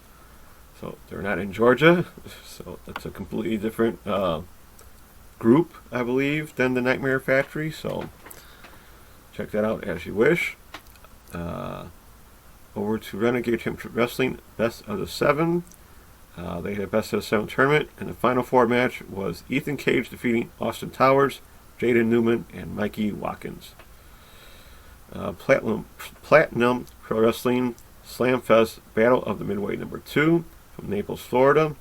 So they're not in Georgia. So that's a completely different group, I believe, than the Nightmare Factory. So check that out as you wish. Over to Renegade Championship Wrestling, Best of the 7. They had a Best of the 7 tournament, and the Final Four match was Ethan Cage defeating Austin Towers, Jaden Newman, and Mikey Watkins. Platinum Pro Wrestling Slamfest Battle of the Midway number 2 from Naples, Florida.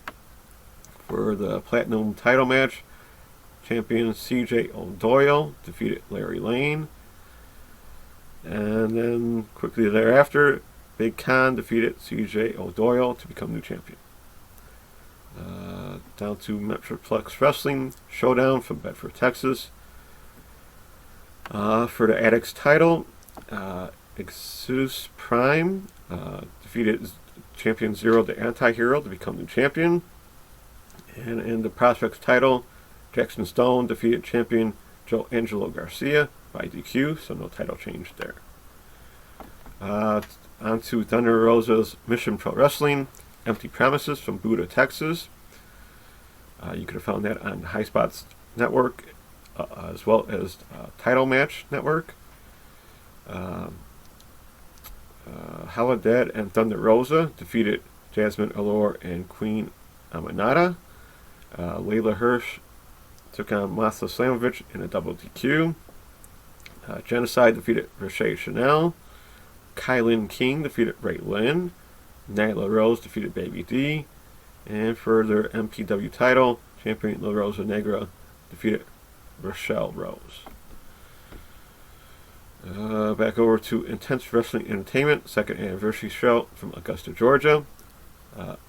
For the Platinum title match, champion CJ O'Doyle defeated Larry Lane. And then quickly thereafter, Big Con defeated CJ O'Doyle to become new champion. Down to Metroplex Wrestling Showdown from Bedford, Texas. For the Addicts title, Exodus Prime defeated champion Zero the Anti-Hero to become new champion. And in the Prospects title, Jackson Stone defeated champion Joe Angelo Garcia by DQ, so no title change there. On to Thunder Rosa's Mission Pro Wrestling, Empty Promises from Buda, Texas. You could have found that on High Spots Network, as well as Title Match Network. Haladead and Thunder Rosa defeated Jasmine Allure and Queen Aminata. Layla Hirsch took on Martha Slamovich in a double DQ. Genocide defeated Rochelle Chanel. Kylan King defeated Ray Lynn. Nyla Rose defeated Baby D. And for their MPW title, champion La Rosa Negra defeated Rochelle Rose. Back over to Intense Wrestling Entertainment, second anniversary show from Augusta, Georgia.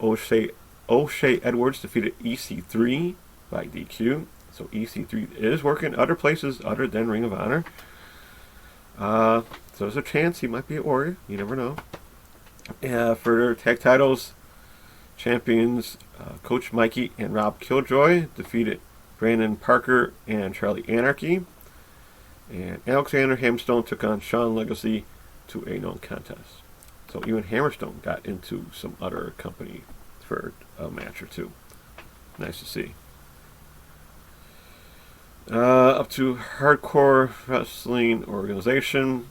O'Shea Edwards defeated EC3 by DQ. So EC3 is working other places other than Ring of Honor. So there's a chance he might be at Warrior. You never know. For their tag titles, champions Coach Mikey and Rob Killjoy defeated Brandon Parker and Charlie Anarchy. And Alexander Hammerstone took on Sean Legacy to a known contest. So even Hammerstone got into some other company for a match or two. Nice to see. Up to Hardcore Wrestling Organization.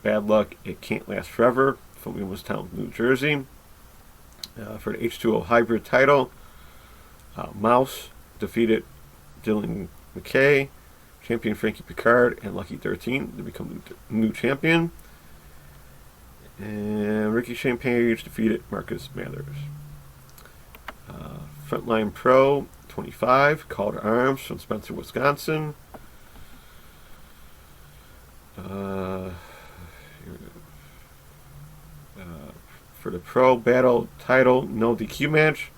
Bad Luck, It Can't Last Forever from Williamstown, New Jersey. For the H2O Hybrid title, Mouse defeated Dylan McKay, champion Frankie Picard, and Lucky 13 to become new champion. And Ricky Shane Page defeated Marcus Mathers. Frontline Pro 25, Call to Arms from Spencer, Wisconsin. For the Pro Battle title, no DQ match,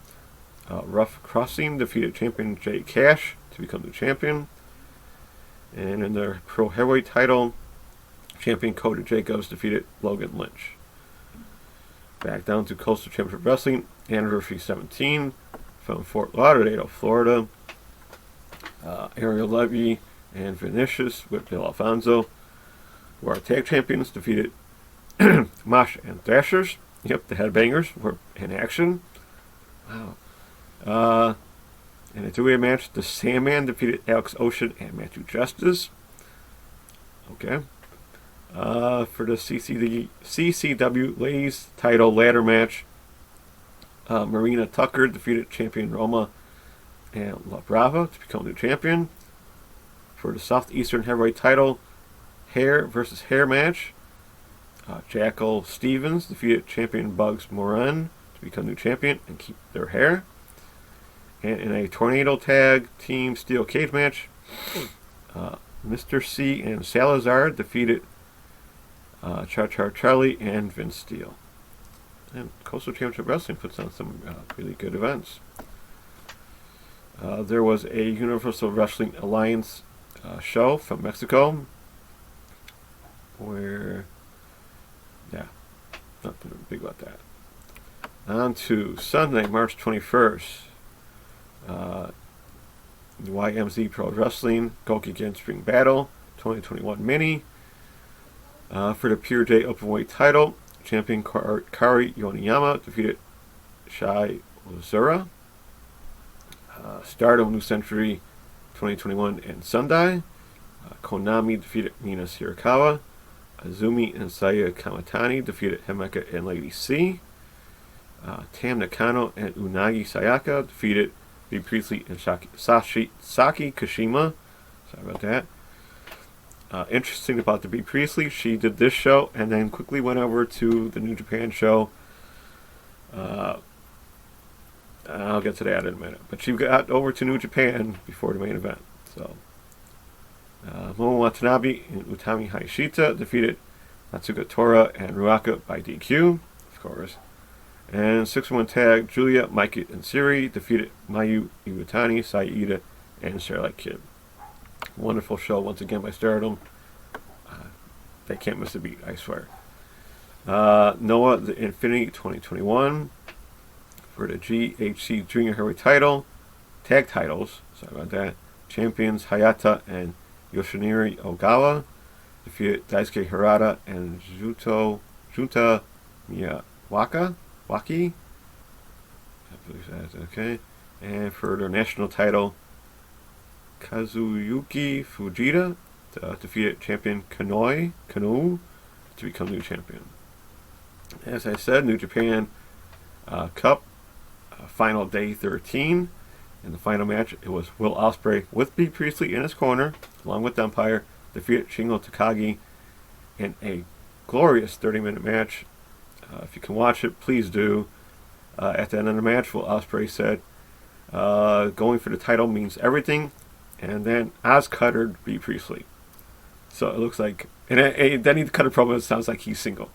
Rough Crossing defeated champion Jay Cash to become the champion. And in their Pro Heavyweight title, champion Cody Jacobs defeated Logan Lynch. Back down to Coastal Championship Wrestling, Anniversary 17 from Fort Lauderdale, Florida. Ariel Levy and Vinicius with Bill Alfonso, who are tag champions, defeated Mosh and Thrashers. Yep, the Headbangers were in action. Wow. In a two-way match, the Sandman defeated Alex Ocean and Matthew Justice. Okay. For the CCW Ladies title ladder match, Marina Tucker defeated champion Roma and La Brava to become new champion. For the Southeastern Heavyweight title, Hair versus Hair match, Jackal Stevens defeated champion Bugs Moran to become new champion and keep their hair. And in a Tornado Tag Team Steel Cage match, Mr. C and Salazar defeated Charlie and Vince Steele. And Coastal Championship Wrestling puts on some really good events. There was a Universal Wrestling Alliance show from Mexico where, yeah, nothing big about that. On to Sunday, March 21st. The YMZ Pro Wrestling Gokigen Spring Battle 2021 Mini. For the Pure J Openweight title, champion Kari Yoniyama defeated Shai Ozura. Stardom New Century 2021 and Sendai. Konami defeated Mina Shirakawa. Azumi and Saya Kamatani defeated Himeka and Lady C. Tam Nakano and Unagi Sayaka defeated Bea Priestley and Saki Kashima. Sorry about that. Interesting about the Bea Priestley, she did this show and then quickly went over to the New Japan show. I'll get to that in a minute. But she got over to New Japan before the main event. So, Momo Watanabe and Utami Hayashita defeated Natsuka Tora and Ruaka by DQ, of course. And 6-1 tag, Julia, Mikey, and Siri defeated Mayu Iwatani, Saida, and Starlight Kid. Wonderful show once again by Stardom. They can't miss a beat, I swear. Noah the Infinity 2021 for the GHC Junior Heavyweight title, tag titles. Sorry about that. Champions Hayata and Yoshinari Ogawa defeated Daisuke Harada and Junta Miyawaki. I believe that's okay. And for their national title, Kazuyuki Fujita defeated champion Kano to become new champion. As I said, New Japan Cup final day 13. In the final match, it was Will Ospreay with Bea Priestley in his corner, along with Empire, defeated Shingo Takagi in a glorious 30-minute match. If you can watch it, please do. At the end of the match, Will Ospreay said, going for the title means everything, and then Oz cuttered Bea Priestley. So it looks like, and then he cut a promo. It sounds like he's single.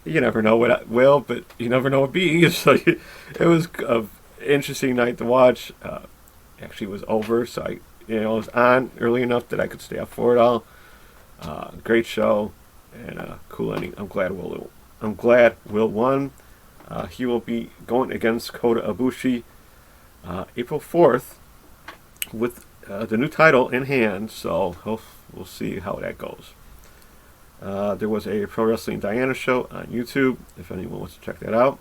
You never know what Will, but you never know what Bea. So it was an interesting night to watch. Actually, it was over, so it was on early enough that I could stay up for it all. Great show and cool ending. I'm glad Will won. He will be going against Kota Ibushi April 4th with the new title in hand. So we'll see how that goes. There was a Pro Wrestling Diana show on YouTube, if anyone wants to check that out.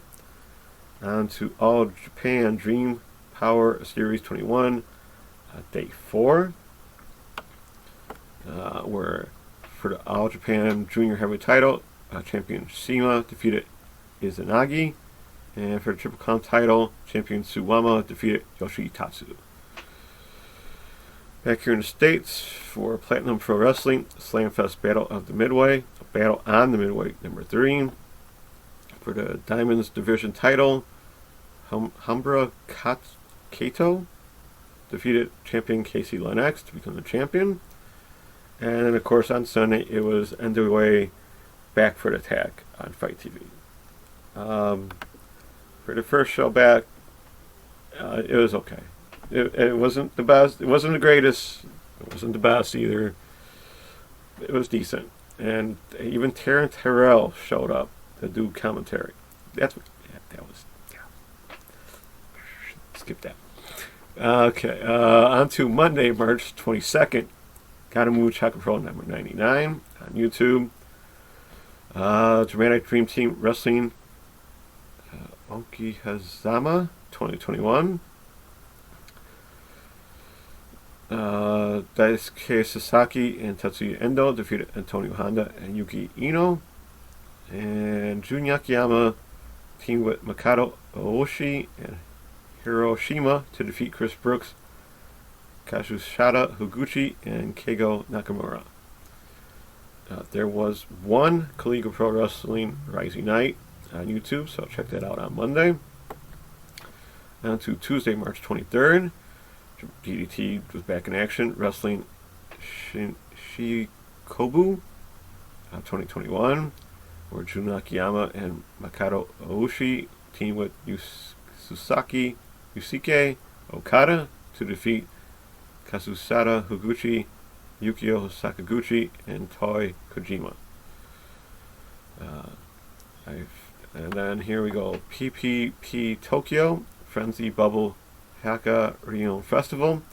On to All Japan Dream Power Series 21, Day 4, where for the All Japan Junior Heavyweight title, champion Shima defeated Izanagi, and for the Triple Crown title, champion Suwama defeated Yoshitatsu. Back here in the States, for Platinum Pro Wrestling, Slamfest Battle of the Midway, a battle on the Midway number 3. For the Diamonds Division title, Humbra Kato defeated champion Casey Lennox to become the champion. And then, of course, on Sunday, it was NWA Back for the Attack on Fight TV. For the first show back, it was okay. It wasn't the best. It wasn't the greatest. It wasn't the best either. It was decent. And even Taryn Terrell showed up to do commentary. That was. Skip that. Okay. On to Monday, March 22nd. Kanamu Chaka Pro number 99 on YouTube. Dramatic Dream Team Wrestling. Okihazama 2021. Daisuke Sasaki and Tetsuya Endo defeated Antonio Honda and Yuki Ino. And Jun Yakiyama teamed with Makoto Ooshi and Hiroshima to defeat Chris Brooks, Kazushita Higuchi, and Keigo Nakamura. There was one Collegiate Pro Wrestling Rising Night on YouTube, so check that out on Monday. On to Tuesday, March 23rd. DDT was back in action, wrestling Shikobu 2021, where Jun Akiyama and Makoto Ooshi teamed with Yusuke Okada to defeat Kazushita Higuchi, Yukio Sakaguchi, and Toi Kojima. And then here we go, PPP Tokyo, Frenzy Bubble Haka Rion Festival.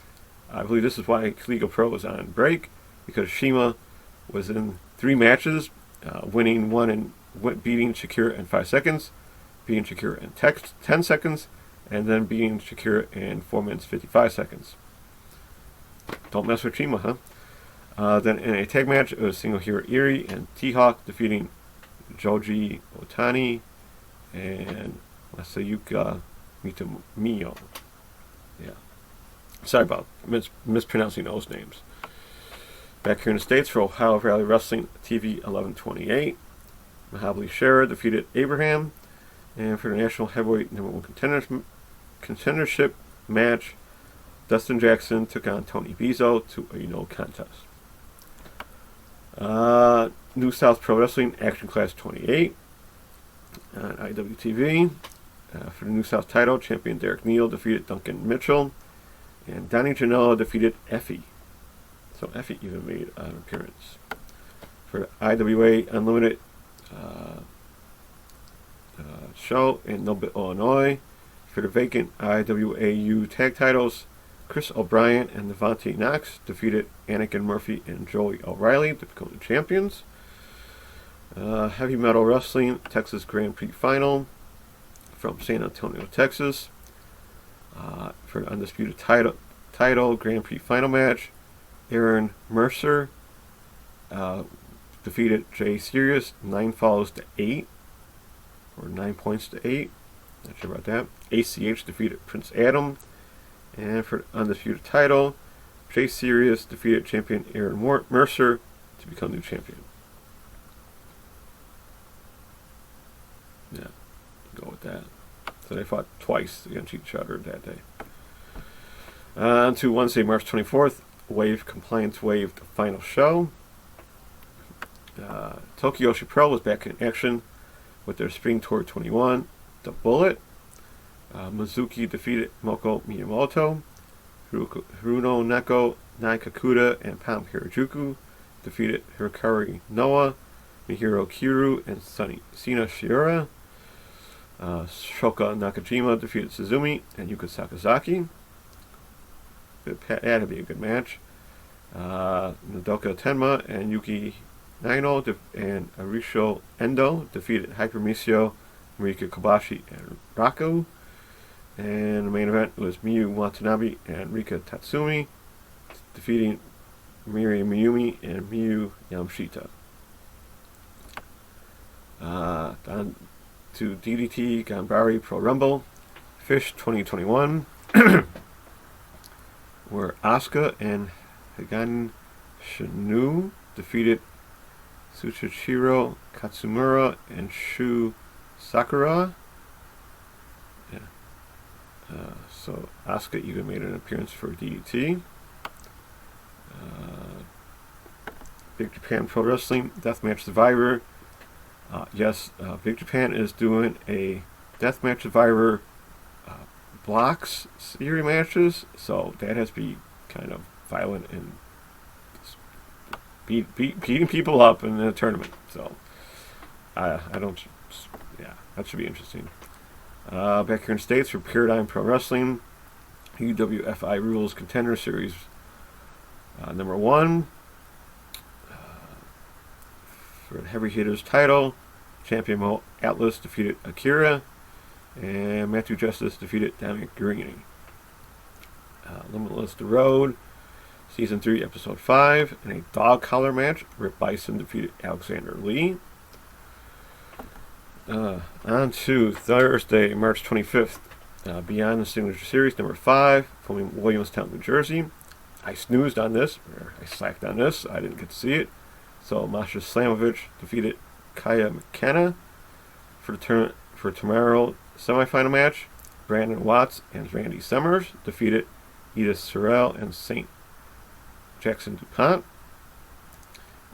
I believe this is why Liga Pro was on break, because Shima was in 3 matches, winning one and beating Shakira in 5 seconds. beating Shakira in 10 seconds, and then beating Shakira in 4 minutes 55 seconds. Don't mess with Chima, huh? Then in a tag match, it was Single Hero Erie and T-Hawk defeating Joji Otani and Masayuka Mitamiyo. Yeah. Sorry about mispronouncing those names. Back here in the States for Ohio Valley Wrestling TV 1128, Mahabali Shera defeated Abraham. And for the National Heavyweight #1 contendership match, Dustin Jackson took on Tony Bizzo to a no contest. New South Pro Wrestling Action Class 28 on IWTV. For the New South title, champion Derek Neal defeated Duncan Mitchell. And Donnie Janela defeated Effie. So Effie even made an appearance. For the IWA Unlimited show in Noble, Illinois. For the vacant IWAU tag titles, Chris O'Brien and Devontae Knox defeated Anakin Murphy and Joey O'Reilly to become the champions. Heavy Metal Wrestling Texas Grand Prix Final from San Antonio, Texas. For the Undisputed title Grand Prix Final match, Aaron Mercer defeated Jay Sirius 9 falls to 8, or 9 points to 8. Not sure about that. ACH defeated Prince Adam. And for the Undisputed title, Jay Sirius defeated champion Aaron Mercer to become new champion. Yeah, go with that. So they fought twice against each other that day. On to Wednesday, March 24th, Wave Compliance Wave final show. Tokyo Yoshi Pro was back in action with their Spring Tour 21, The Bullet. Mizuki defeated Moko Miyamoto. Haruno Neko, Nai Kakuta, and Pam Hirajuku defeated Hikari Noah, Mihiro Kiru, and Sina Shiura. Shoka Nakajima defeated Suzumi and Yuka Sakazaki. That'd be a good match. Nodoka Tenma and Yuki Naino and Arisho Endo defeated Hypermisio, Marika Kobashi, and Raku. And the main event was Miyu Watanabe and Rika Tatsumi defeating Miri Miyumi and Miyu Yamashita. On to DDT Ganbare Pro Rumble Fish 2021 where Asuka and Hagan Shinu defeated Tsuchishiro Katsumura and Shu Sakura. Yeah. So Asuka even made an appearance for DDT. Big Japan Pro Wrestling Deathmatch Survivor. Yes, Big Japan is doing a Deathmatch Survivor blocks series matches, so that has to be kind of violent and beating people up in a tournament. So I don't, yeah, that should be interesting. Back here in the States for Paradigm Pro Wrestling, UWFI Rules Contender Series number 1. For the Heavy Hitters title, champion Mo Atlas defeated Akira, and Matthew Justice defeated Dominic Guarini. Limitless The Road, Season 3, Episode 5, in a dog collar match, Rip Bison defeated Alexander Lee. On to Thursday, March 25th, Beyond the Signature Series, number 5, from Williamstown, New Jersey. I snoozed on this, or I slacked on this, I didn't get to see it. So Masha Slamovich defeated Kaya McKenna for tomorrow semifinal match. Brandon Watts and Randy Summers defeated Edith Sorrell and St. Jackson DuPont.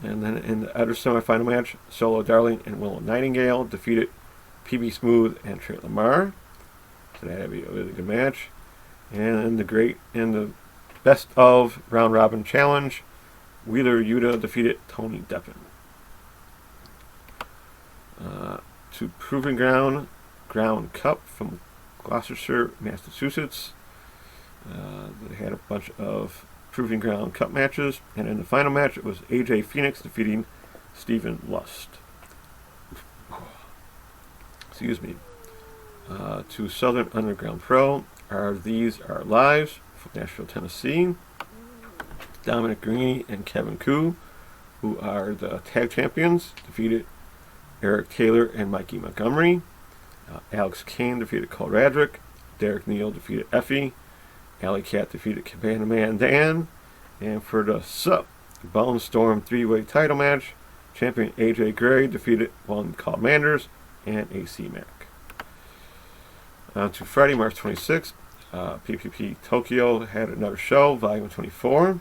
And then in the other semifinal match, Solo Darling and Willow Nightingale defeated PB Smooth and Trey Lamar. So that'd be a really good match. And in the best of round robin challenge, Wheeler Yuta defeated Tony Deppen. To Proving Ground Cup from Gloucestershire, Massachusetts. They had a bunch of Proving Ground Cup matches, and in the final match it was AJ Phoenix defeating Stephen Lust. Excuse me. to Southern Underground Pro. These are lives from Nashville, Tennessee. Dominic Greeny and Kevin Koo, who are the tag champions, defeated Eric Taylor and Mikey Montgomery. Alex Kane defeated Cole Radrick. Derek Neal defeated Effie. Alley Cat defeated Cabana Man Dan. And for the Bone Storm 3-way title match, champion AJ Gray defeated one called Manders and AC Mac. On to Friday, March 26th, PPP Tokyo had another show, Volume 24.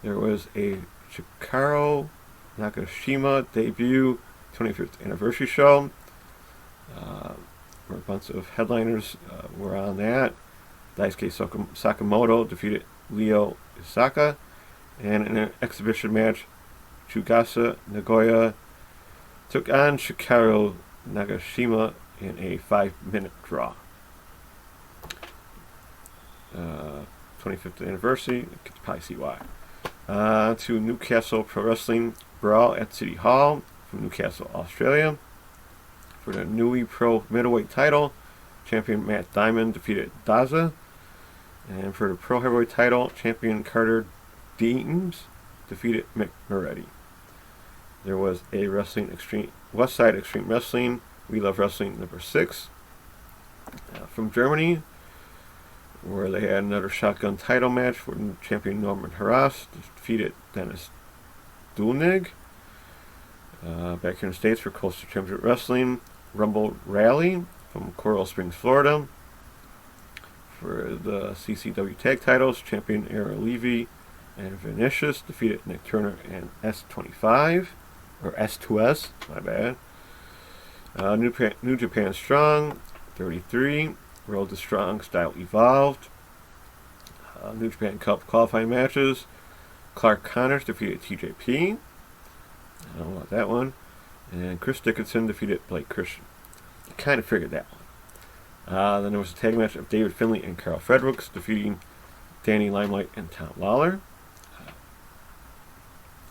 There was a Chikaro Nakashima debut 25th anniversary show, where a bunch of headliners were on that. Daisuke Sakamoto defeated Leo Isaka, and in an exhibition match, Chugasa Nagoya took on Chikaro Nagashima in a 5-minute draw. 25th anniversary, you can probably see why. To Newcastle Pro Wrestling Brawl at City Hall from Newcastle, Australia. For the Nui Pro Middleweight title, champion Matt Diamond defeated Daza. And for the Pro Heavyweight title, champion Carter Deems defeated Mick Moretti. There was a Westside Extreme Wrestling, We Love Wrestling number 6 from Germany, where they had another shotgun title match where champion Norman Harras defeated Dennis Dulnig. Back here in the States for Coastal Championship Wrestling, Rumble Rally from Coral Springs, Florida. For the CCW tag titles, champion Era Levy and Vinicius defeated Nick Turner and S25, or S2S, my bad. New Japan Strong 33, Road to Strong Style Evolved. New Japan Cup qualifying matches, Clark Connors defeated TJP. I don't know about that one. And Chris Dickinson defeated Blake Christian. I kind of figured that one. Then there was a tag match of David Finlay and Carl Fredericks defeating Danny Limelight and Tom Lawler.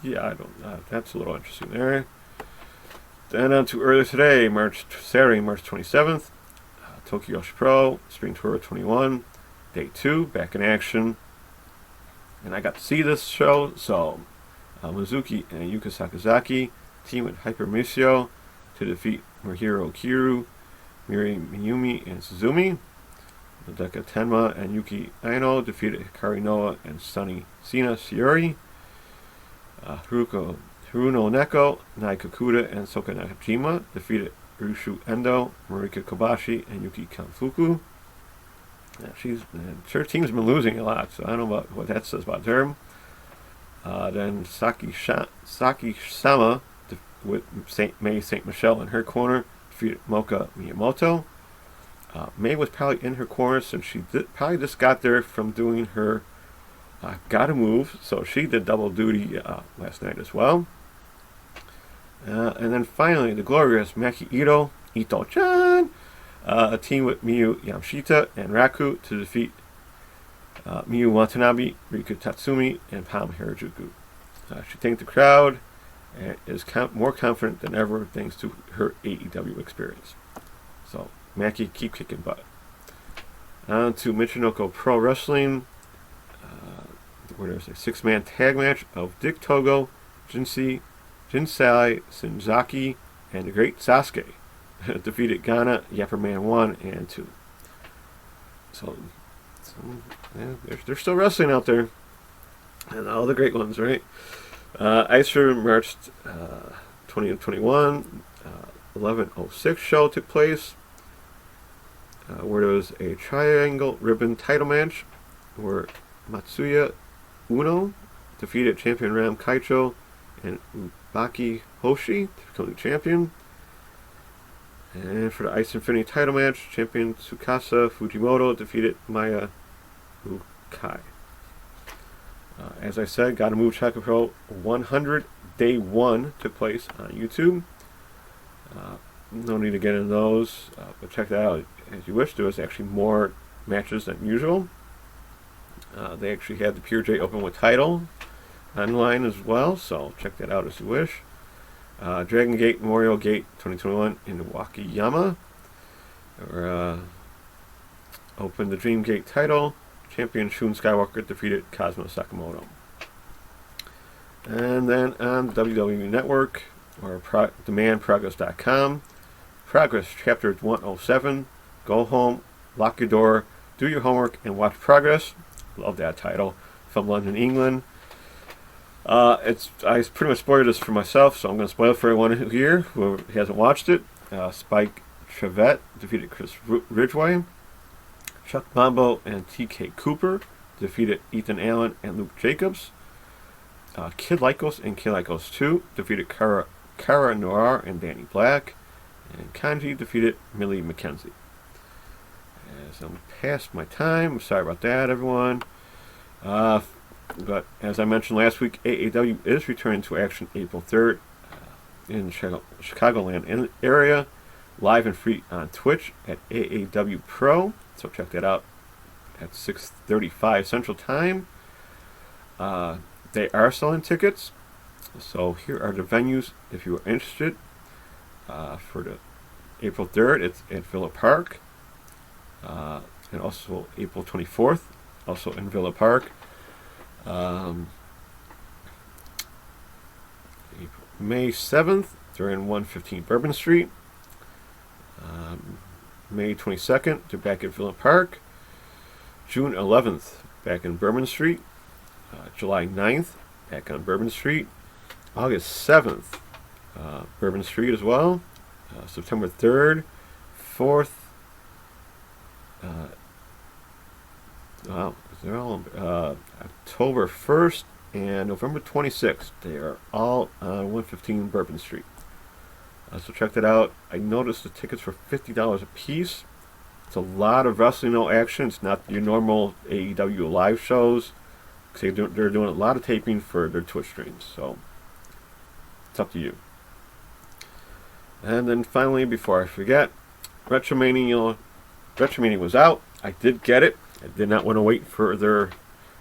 That's a little interesting there. Then on to earlier today, Saturday, March 27th, Tokyo Pro Spring Tour 21, Day 2, back in action. And I got to see this show, so Mizuki and Yuka Sakazaki team with Hyper Misio to defeat Mihiro Kiru, Miri Miyumi, and Suzumi. Hideka Tenma and Yuki Aino defeated Hikari Noa and Sunny Sina Shiori. Haruno Neko, Nai Kakuda, and Soka Nakajima defeated Rushu Endo, Marika Kobashi, and Yuki Kanfuku. Her team's been losing a lot, so I don't know about what that says about her. Then Saki Sama with May St. Michelle in her corner defeated Moka Miyamoto. May was probably in her corner since she probably just got there from doing her Gotta Move, so she did double duty last night as well. And then finally, the glorious Maki Ito-chan, a team with Miyu Yamashita and Raku to defeat Miyu Watanabe, Rika Tatsumi, and Pam Harajuku. She thanked the crowd and is more confident than ever thanks to her AEW experience. So, Maki, keep kicking butt. On to Michinoko Pro Wrestling, where there's a 6-man tag match of Dick Togo, Jinsei, Shinzaki, and the Great Sasuke defeated Ghana, Yapperman 1 and 2. So yeah, they're still wrestling out there. And all the great ones, right? Icer March 2021, 11:06 show took place, where there was a triangle ribbon title match where Matsuya Uno defeated champion Ram Kaicho and Ubaki Hoshi to become the champion. And for the Ice Infinity title match, champion Tsukasa Fujimoto defeated Maya Ukai. As I said, Gotta Move Chaka Pro 100 Day 1 took place on YouTube. No need to get into those, but check that out as you wish. There was actually more matches than usual. They actually had the Pure J Open with title online as well, so check that out as you wish. Dragon Gate Memorial Gate 2021 in Wakayama. or opened the Dreamgate title. Champion Shun Skywalker defeated Cosmo Sakamoto. And then on the WWE Network, or demandprogress.com, Progress Chapter 107, Go Home, Lock Your Door, Do Your Homework, and Watch Progress. Love that title. From London, England. I pretty much spoiled this for myself, so I'm going to spoil it for everyone here who hasn't watched it. Spike Trevette defeated Chris Ridgway. Chuck Mambo and TK Cooper defeated Ethan Allen and Luke Jacobs. Kid Lycos and Kid Lycos 2 defeated Cara Noir and Danny Black. And Kanji defeated Millie McKenzie. As I'm past my time, I'm sorry about that, everyone. But as I mentioned last week, AAW is returning to action April 3rd in Chicagoland area, live and free on Twitch at AAW Pro. So check that out at 6:35 Central Time. They are selling tickets. So here are the venues if you are interested. For the April 3rd, it's at Villa Park. And also April 24th, also in Villa Park. May 7th, they're in 115 Bourbon Street. May 22nd, they're back at Villa Park. June 11th, back in Bourbon Street. July 9th, back on Bourbon Street. August 7th, Bourbon Street as well. September 3rd, 4th. Wow, they're all October 1st and November 26th. They are all on 115 Bourbon Street. So check that out. I noticed the tickets were $50 a piece. It's a lot of wrestling, no action. It's not your normal AEW live shows. They're doing a lot of taping for their Twitch streams. So it's up to you. And then finally, before I forget, Retromania was out. I did get it. I did not want to wait for their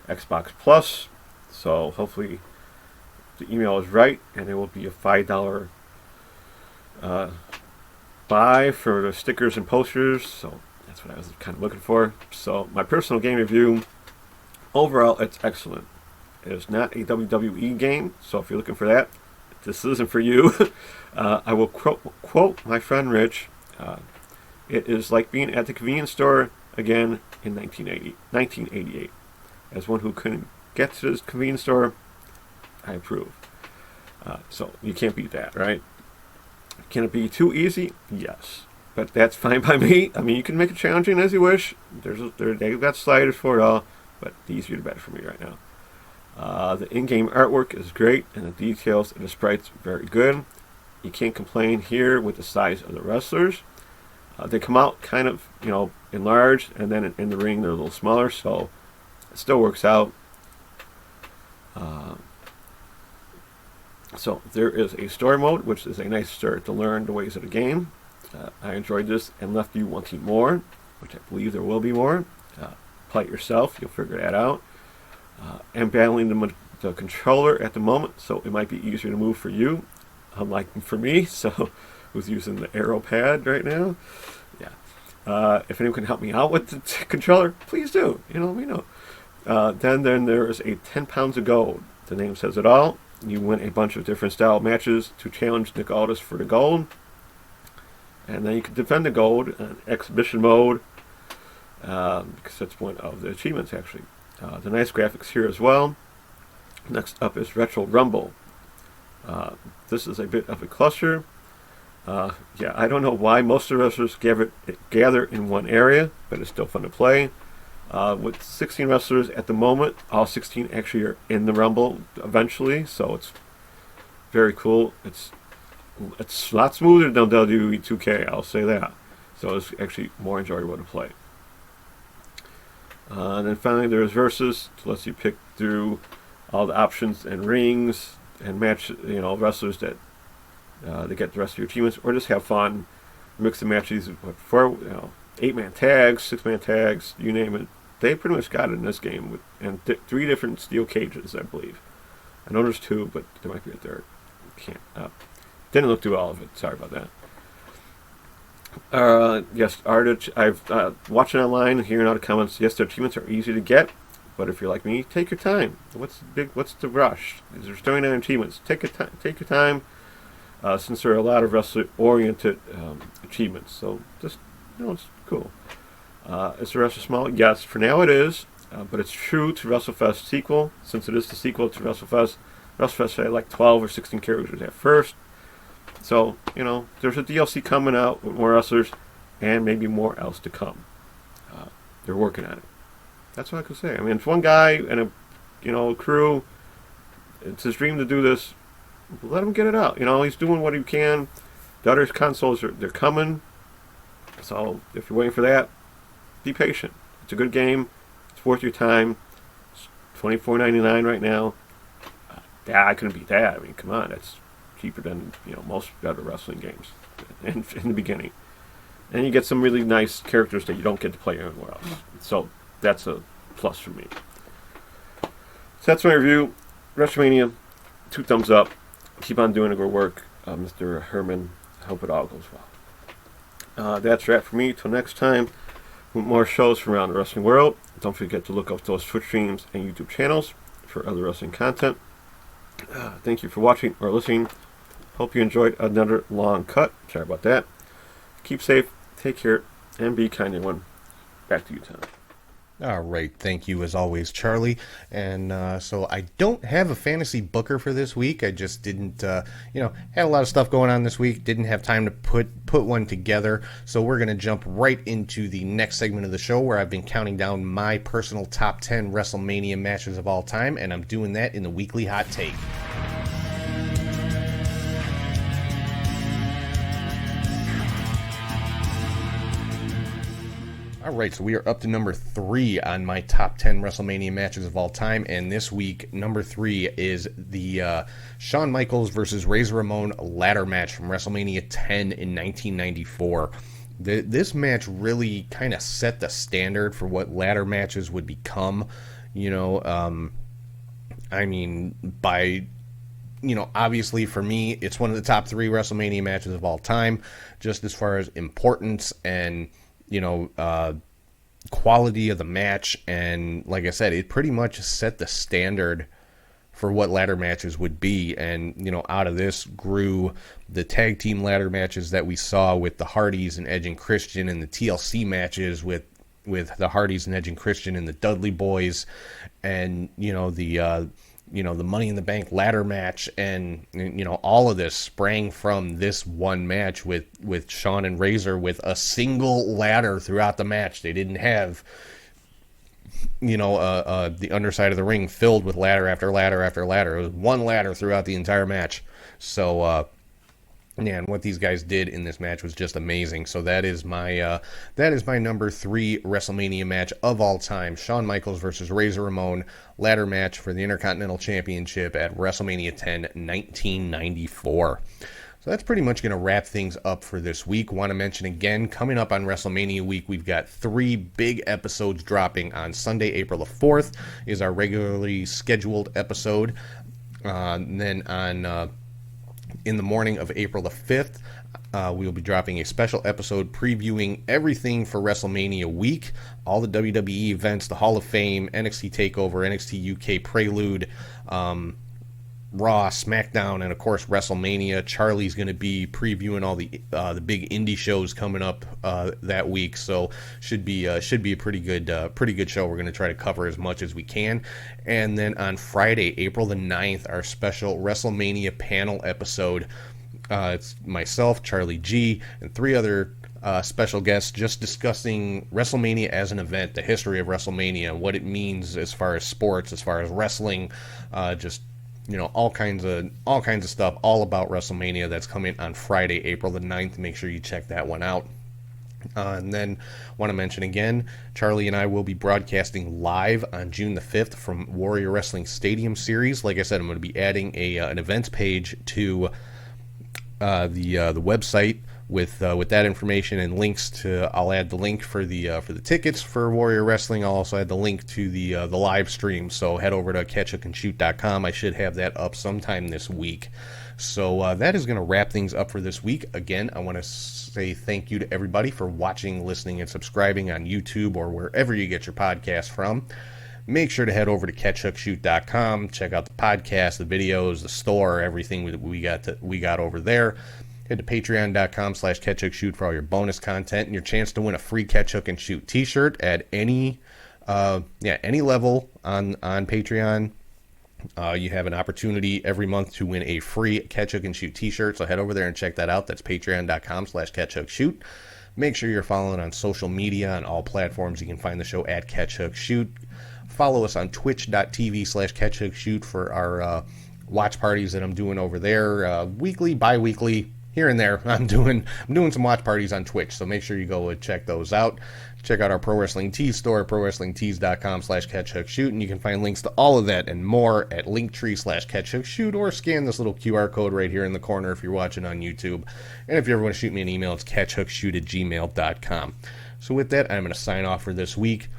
Xbox Plus. So hopefully the email is right and it will be a $5 buy for the stickers and posters. So that's what I was kind of looking for. So my personal game review, overall it's excellent. It is not a WWE game, so if you're looking for that, this isn't for you. I will quote my friend Rich. It is like being at the convenience store again in 1988. As one who couldn't get to this convenience store, I approve. So you can't beat that, right? Can it be too easy? Yes. But that's fine by me. I mean, you can make it challenging as you wish. They've got sliders for it all, but the easier the better for me right now. The in-game artwork is great, and the details and the sprites very good. You can't complain here with the size of the wrestlers. They come out kind of, enlarged, and then in the ring they're a little smaller, so it still works out. So there is a story mode, which is a nice start to learn the ways of the game. I enjoyed this and left you wanting more, which I believe there will be more. Play it yourself, you'll figure that out. I'm battling the controller at the moment, so it might be easier to move for you, unlike for me, so who's using the arrow pad right now. Yeah. If anyone can help me out with the controller, please do. Let me know. Then there is a 10 pounds of gold. The name says it all. You win a bunch of different style matches to challenge Nick Aldis for the gold. And then you can defend the gold in exhibition mode, because that's one of the achievements, actually. The nice graphics here as well. Next up is Retro Rumble. This is a bit of a cluster. Yeah, I don't know why most of the wrestlers gather in one area, but it's still fun to play. With 16 wrestlers at the moment, all 16 actually are in the Rumble eventually, so it's very cool. It's a lot smoother than WWE 2K, I'll say that. So it's actually more enjoyable to play. And then finally there's Versus, which lets you pick through all the options and rings and match wrestlers that get the rest of your achievements, or just have fun, mix the matches with 8-man tags, 6-man tags, you name it. They pretty much got it in this game, and 3 different steel cages, I believe. I know there's 2, but there might be a third. Didn't look through all of it. Sorry about that. Yes, I've watching online and hearing all the comments. Yes, the achievements are easy to get, but if you're like me, take your time. What's the rush? Is there storyline achievements? Take your time. Since there are a lot of wrestler-oriented achievements, so just it's cool. Is the wrestler small? Yes, for now it is, but it's true to WrestleFest sequel. Since it is the sequel to WrestleFest, WrestleFest had like 12 or 16 characters at first. So, there's a DLC coming out with more wrestlers and maybe more else to come. They're working on it. That's what I could say. I mean, it's one guy and a crew. It's his dream to do this. Let him get it out. He's doing what he can. The other consoles, they're coming. So, if you're waiting for that, be patient. It's a good game. It's worth your time. It's $24.99 right now. I couldn't beat that. I mean, come on. That's cheaper than most other wrestling games in the beginning, and you get some really nice characters that you don't get to play anywhere else. So that's a plus for me. So that's my review. WrestleMania, 2 thumbs up. Keep on doing the good work, Mr. Herman. Hope it all goes well. That's that for me. Till next time, with more shows from around the wrestling world. Don't forget to look up those Twitch streams and YouTube channels for other wrestling content. Thank you for watching or listening. Hope you enjoyed another long cut. Sorry about that. Keep safe, take care, and be kind, everyone. Back to you, Tom. All right, thank you as always, Charlie. And so I don't have a fantasy booker for this week. I just didn't, had a lot of stuff going on this week. Didn't have time to put one together. So we're going to jump right into the next segment of the show where I've been counting down my personal top 10 WrestleMania matches of all time, and I'm doing that in the weekly hot take. All right, so we are up to number 3 on my top 10 WrestleMania matches of all time, and this week, number 3 is the Shawn Michaels versus Razor Ramon ladder match from WrestleMania 10 in 1994. This match really kind of set the standard for what ladder matches would become, obviously for me, it's one of the top 3 WrestleMania matches of all time, just as far as importance and quality of the match. And like I said, it pretty much set the standard for what ladder matches would be. And out of this grew the tag team ladder matches that we saw with the Hardys and Edge and Christian, and the TLC matches with the Hardys and Edge and Christian and the Dudley Boys, and the Money in the Bank ladder match, and all of this sprang from this one match with Shawn and Razor with a single ladder throughout the match. They didn't have the underside of the ring filled with ladder after ladder after ladder. It was one ladder throughout the entire match. So and what these guys did in this match was just amazing. So that is my number 3 WrestleMania match of all time. Shawn Michaels versus Razor Ramon ladder match for the Intercontinental Championship at WrestleMania 10, 1994. So that's pretty much going to wrap things up for this week. Want to mention again, coming up on WrestleMania week, we've got 3 big episodes dropping. On Sunday, April the 4th is our regularly scheduled episode. And then on in the morning of April the 5th, we will be dropping a special episode previewing everything for WrestleMania week, all the WWE events, the Hall of Fame, NXT TakeOver, NXT UK Prelude, Raw, Smackdown, and of course WrestleMania. Charlie's going to be previewing all the big indie shows coming up that week, so should be a pretty good show. We're going to try to cover as much as we can. And then on Friday, April the 9th, our special WrestleMania panel episode. It's myself, Charlie G, and 3 other special guests just discussing WrestleMania as an event, the history of WrestleMania, what it means as far as sports, as far as wrestling, all kinds of stuff all about WrestleMania. That's coming on Friday, April the 9th. Make sure you check that one out. And then want to mention again, Charlie and I will be broadcasting live on June the 5th from Warrior Wrestling Stadium Series. Like I said, I'm going to be adding an events page to the website with that information and links to. I'll add the link for the tickets for Warrior Wrestling. I'll also add the link to the live stream. So head over to catchhookandshoot.com. I should have that up sometime this week. So that is going to wrap things up for this week. Again, I want to say thank you to everybody for watching, listening, and subscribing on YouTube or wherever you get your podcast from. Make sure to head over to catchhookshoot.com. Check out the podcast, the videos, the store, everything that we got over there. Head to patreon.com/catchhookshoot for all your bonus content and your chance to win a free Catch Hook and Shoot t-shirt at any level on Patreon. You have an opportunity every month to win a free Catch Hook and Shoot t-shirt, so head over there and check that out. That's patreon.com/catchhookshoot. Make sure you're following on social media on all platforms. You can find the show at Catch Hook Shoot. Follow us on twitch.tv/catchhookshoot for our watch parties that I'm doing over there, weekly, bi-weekly, here and there. I'm doing some watch parties on Twitch, so make sure you go and check those out. Check out our Pro Wrestling Tees store, prowrestlingtees.com/catchhookshoot, and you can find links to all of that and more at linktree/catchhookshoot, or scan this little QR code right here in the corner if you're watching on YouTube. And if you ever want to shoot me an email, it's catchhookshoot@gmail.com. So with that, I'm going to sign off for this week.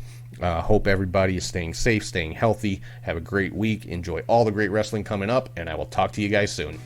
Hope everybody is staying safe, staying healthy. Have a great week. Enjoy all the great wrestling coming up, and I will talk to you guys soon.